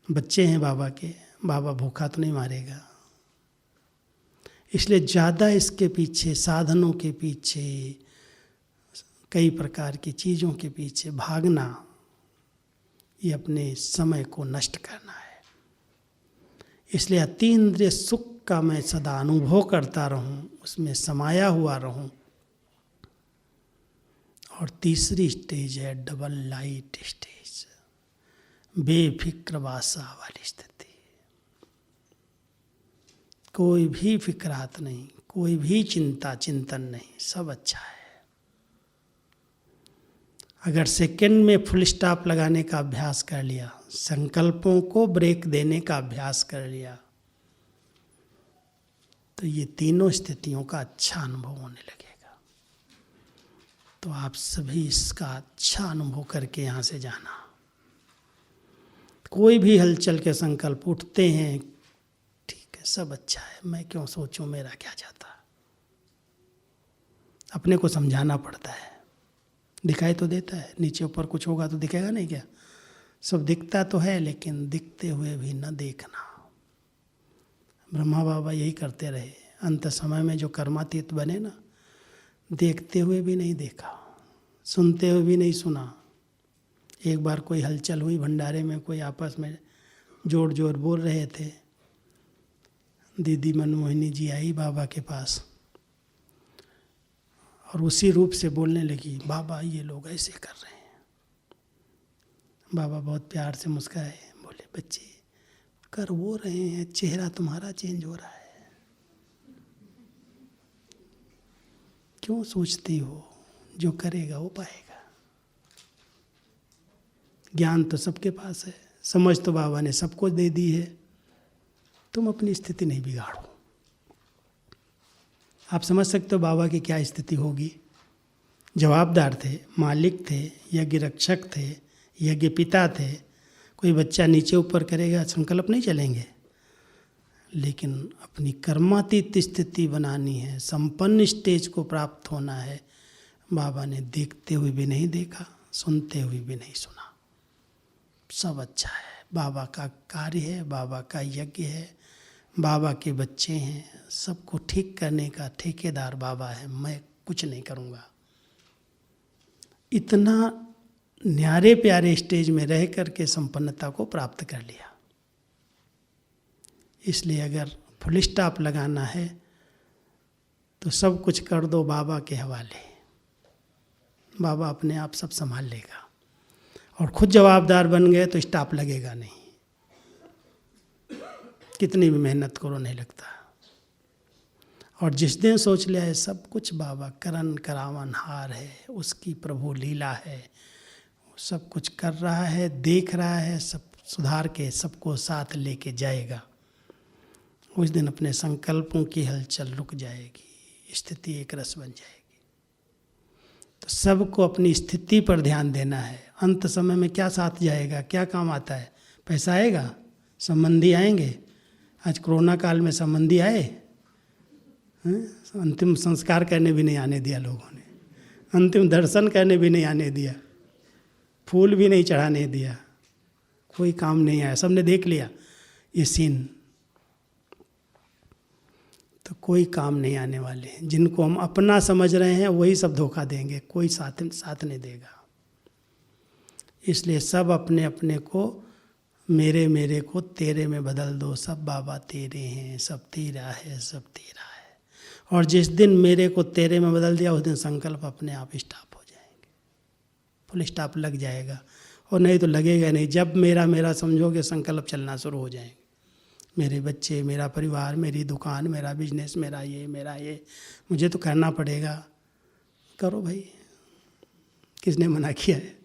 Speaker 2: बच्चे हैं बाबा के, बाबा भूखा तो नहीं मारेगा। इसलिए ज़्यादा इसके पीछे, साधनों के पीछे, कई प्रकार की चीज़ों के पीछे भागना, ये अपने समय को नष्ट करना है। इसलिए अतीन्द्रिय सुख का मैं सदा अनुभव करता रहूं, उसमें समाया हुआ रहूं। और तीसरी स्टेज है डबल लाइट स्टेज, बेफिक्र वासा वाली स्थिति। कोई भी फिक्रात नहीं, कोई भी चिंता चिंतन नहीं, सब अच्छा है। अगर सेकंड में फुल स्टॉप लगाने का अभ्यास कर लिया, संकल्पों को ब्रेक देने का अभ्यास कर लिया, तो ये तीनों स्थितियों का अच्छा अनुभव होने लगेगा। तो आप सभी इसका अच्छा अनुभव करके यहाँ से जाना। कोई भी हलचल के संकल्प उठते हैं, ठीक है, सब अच्छा है, मैं क्यों सोचूं, मेरा क्या जाता। अपने को समझाना पड़ता है। दिखाई तो देता है, नीचे ऊपर कुछ होगा तो दिखेगा नहीं क्या? सब दिखता तो है, लेकिन दिखते हुए भी न देखना। ब्रह्मा बाबा यही करते रहे। अंत समय में जो कर्मातीत बने ना, देखते हुए भी नहीं देखा, सुनते हुए भी नहीं सुना। एक बार कोई हलचल हुई भंडारे में, कोई आपस में जोर जोर बोल रहे थे। दीदी मनमोहिनी जी आई बाबा के पास और उसी रूप से बोलने लगी, बाबा ये लोग ऐसे कर रहे हैं। बाबा बहुत प्यार से मुस्काए, बोले बच्चे कर वो रहे हैं, चेहरा तुम्हारा चेंज हो रहा है, क्यों सोचती हो? जो करेगा वो पाएगा। ज्ञान तो सबके पास है, समझ तो बाबा ने सबको दे दी है। तुम अपनी स्थिति नहीं बिगाड़ो। आप समझ सकते हो बाबा की क्या स्थिति होगी। जवाबदार थे, मालिक थे, यज्ञ रक्षक थे, यज्ञ पिता थे। कोई बच्चा नीचे ऊपर करेगा, संकल्प नहीं चलेंगे। लेकिन अपनी कर्मातीत स्थिति बनानी है, संपन्न स्टेज को प्राप्त होना है। बाबा ने देखते हुए भी नहीं देखा, सुनते हुए भी नहीं सुना। सब अच्छा है, बाबा का कार्य है, बाबा का यज्ञ है, बाबा के बच्चे हैं। सबको ठीक करने का ठेकेदार बाबा है, मैं कुछ नहीं करूँगा। इतना न्यारे प्यारे स्टेज में रह करके संपन्नता को प्राप्त कर लिया। इसलिए अगर फुल स्टॉप लगाना है तो सब कुछ कर दो बाबा के हवाले। बाबा अपने आप सब संभाल लेगा। और खुद जवाबदार बन गए तो स्टाफ लगेगा नहीं, कितनी भी मेहनत करो नहीं लगता। और जिस दिन सोच लिया है सब कुछ बाबा करन करावनहार है, उसकी प्रभु लीला है, सब कुछ कर रहा है, देख रहा है, सब सुधार के सबको साथ लेके जाएगा, उस दिन अपने संकल्पों की हलचल रुक जाएगी, स्थिति एक रस बन जाएगी। तो सबको अपनी स्थिति पर ध्यान देना है। अंत समय में क्या साथ जाएगा, क्या काम आता है? पैसा आएगा, संबंधी आएंगे। आज कोरोना काल में संबंधी आए, अंतिम संस्कार करने भी नहीं आने दिया लोगों ने, अंतिम दर्शन करने भी नहीं आने दिया, फूल भी नहीं चढ़ाने दिया, कोई काम नहीं आया। सबने देख लिया ये सीन, तो कोई काम नहीं आने वाले। जिनको हम अपना समझ रहे हैं वही सब धोखा देंगे, कोई साथ नहीं देगा। इसलिए सब अपने अपने को मेरे को तेरे में बदल दो। सब बाबा तेरे हैं, सब तेरा है, सब तेरा है। और जिस दिन मेरे को तेरे में बदल दिया उस दिन संकल्प अपने आप स्टॉप हो जाएंगे, फुल स्टॉप लग जाएगा। और नहीं तो लगेगा नहीं। जब मेरा समझोगे संकल्प चलना शुरू हो जाएंगे। मेरे बच्चे, मेरा परिवार, मेरी दुकान, मेरा बिजनेस, मेरा ये मुझे तो करना पड़ेगा। करो भाई, किसने मना किया है?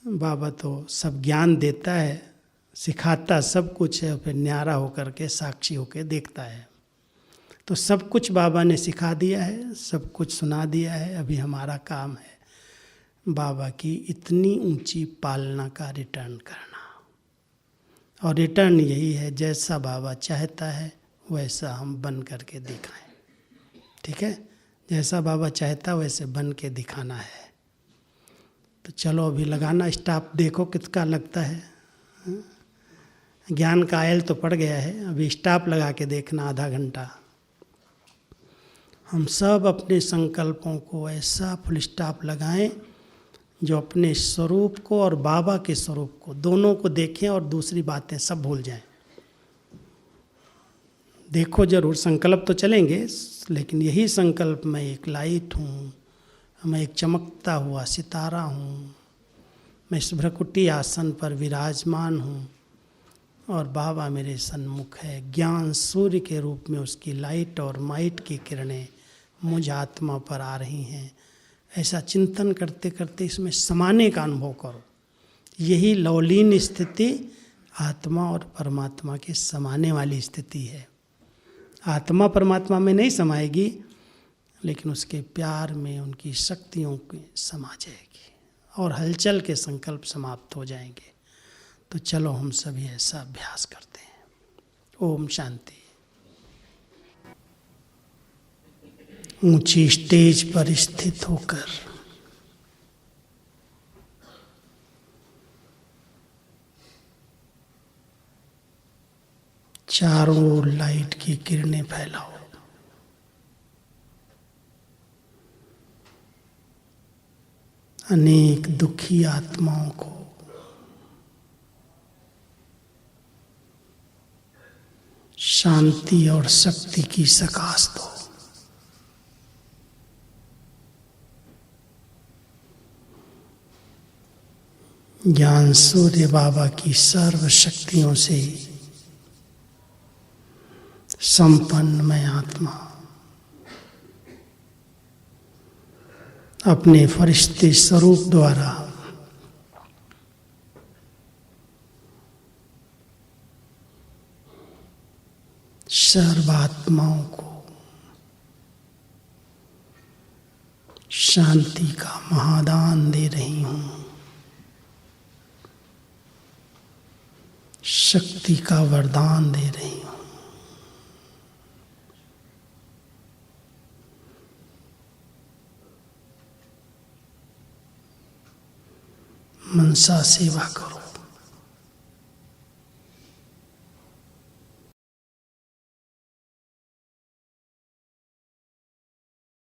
Speaker 2: बाबा तो सब ज्ञान देता है, सिखाता सब कुछ है, फिर न्यारा होकर के साक्षी होकर देखता है। तो सब कुछ बाबा ने सिखा दिया है, सब कुछ सुना दिया है। अभी हमारा काम है बाबा की इतनी ऊंची पालना का रिटर्न करना। और रिटर्न यही है, जैसा बाबा चाहता है वैसा हम बन करके दिखाएं। ठीक है, जैसा बाबा चाहता है वैसे बन के दिखाना है। तो चलो अभी लगाना स्टाफ, देखो कितना लगता है। ज्ञान का आयल तो पड़ गया है, अभी स्टाफ लगा के देखना आधा घंटा। हम सब अपने संकल्पों को ऐसा फुल स्टॉप लगाएं जो अपने स्वरूप को और बाबा के स्वरूप को दोनों को देखें और दूसरी बातें सब भूल जाएं। देखो जरूर, संकल्प तो चलेंगे, लेकिन यही संकल्प मैं एक लाइट हूँ, मैं एक चमकता हुआ सितारा हूँ, मैं इस भ्रकुटी आसन पर विराजमान हूँ और बाबा मेरे सन्मुख है। ज्ञान सूर्य के रूप में उसकी लाइट और माइट की किरणें मुझ आत्मा पर आ रही हैं। ऐसा चिंतन करते करते इसमें समाने का अनुभव करो। यही लौलीन स्थिति आत्मा और परमात्मा के समाने वाली स्थिति है। आत्मा परमात्मा में नहीं समाएगी, लेकिन उसके प्यार में, उनकी शक्तियों के समा जाएगी और हलचल के संकल्प समाप्त हो जाएंगे। तो चलो हम सभी ऐसा अभ्यास करते हैं। ओम शांति। ऊंची स्टेज पर स्थित होकर चारों ओर लाइट की किरणें फैलाओ। अनेक दुखी आत्माओं को शांति और शक्ति की सकाश दो। ज्ञान सूर्य बाबा की सर्व शक्तियों से संपन्न मैं आत्मा अपने फरिश्ते स्वरूप द्वारा सर्वात्माओं को शांति का महादान दे रही हूँ, शक्ति का वरदान दे रही हूँ। मनसा सेवा करो।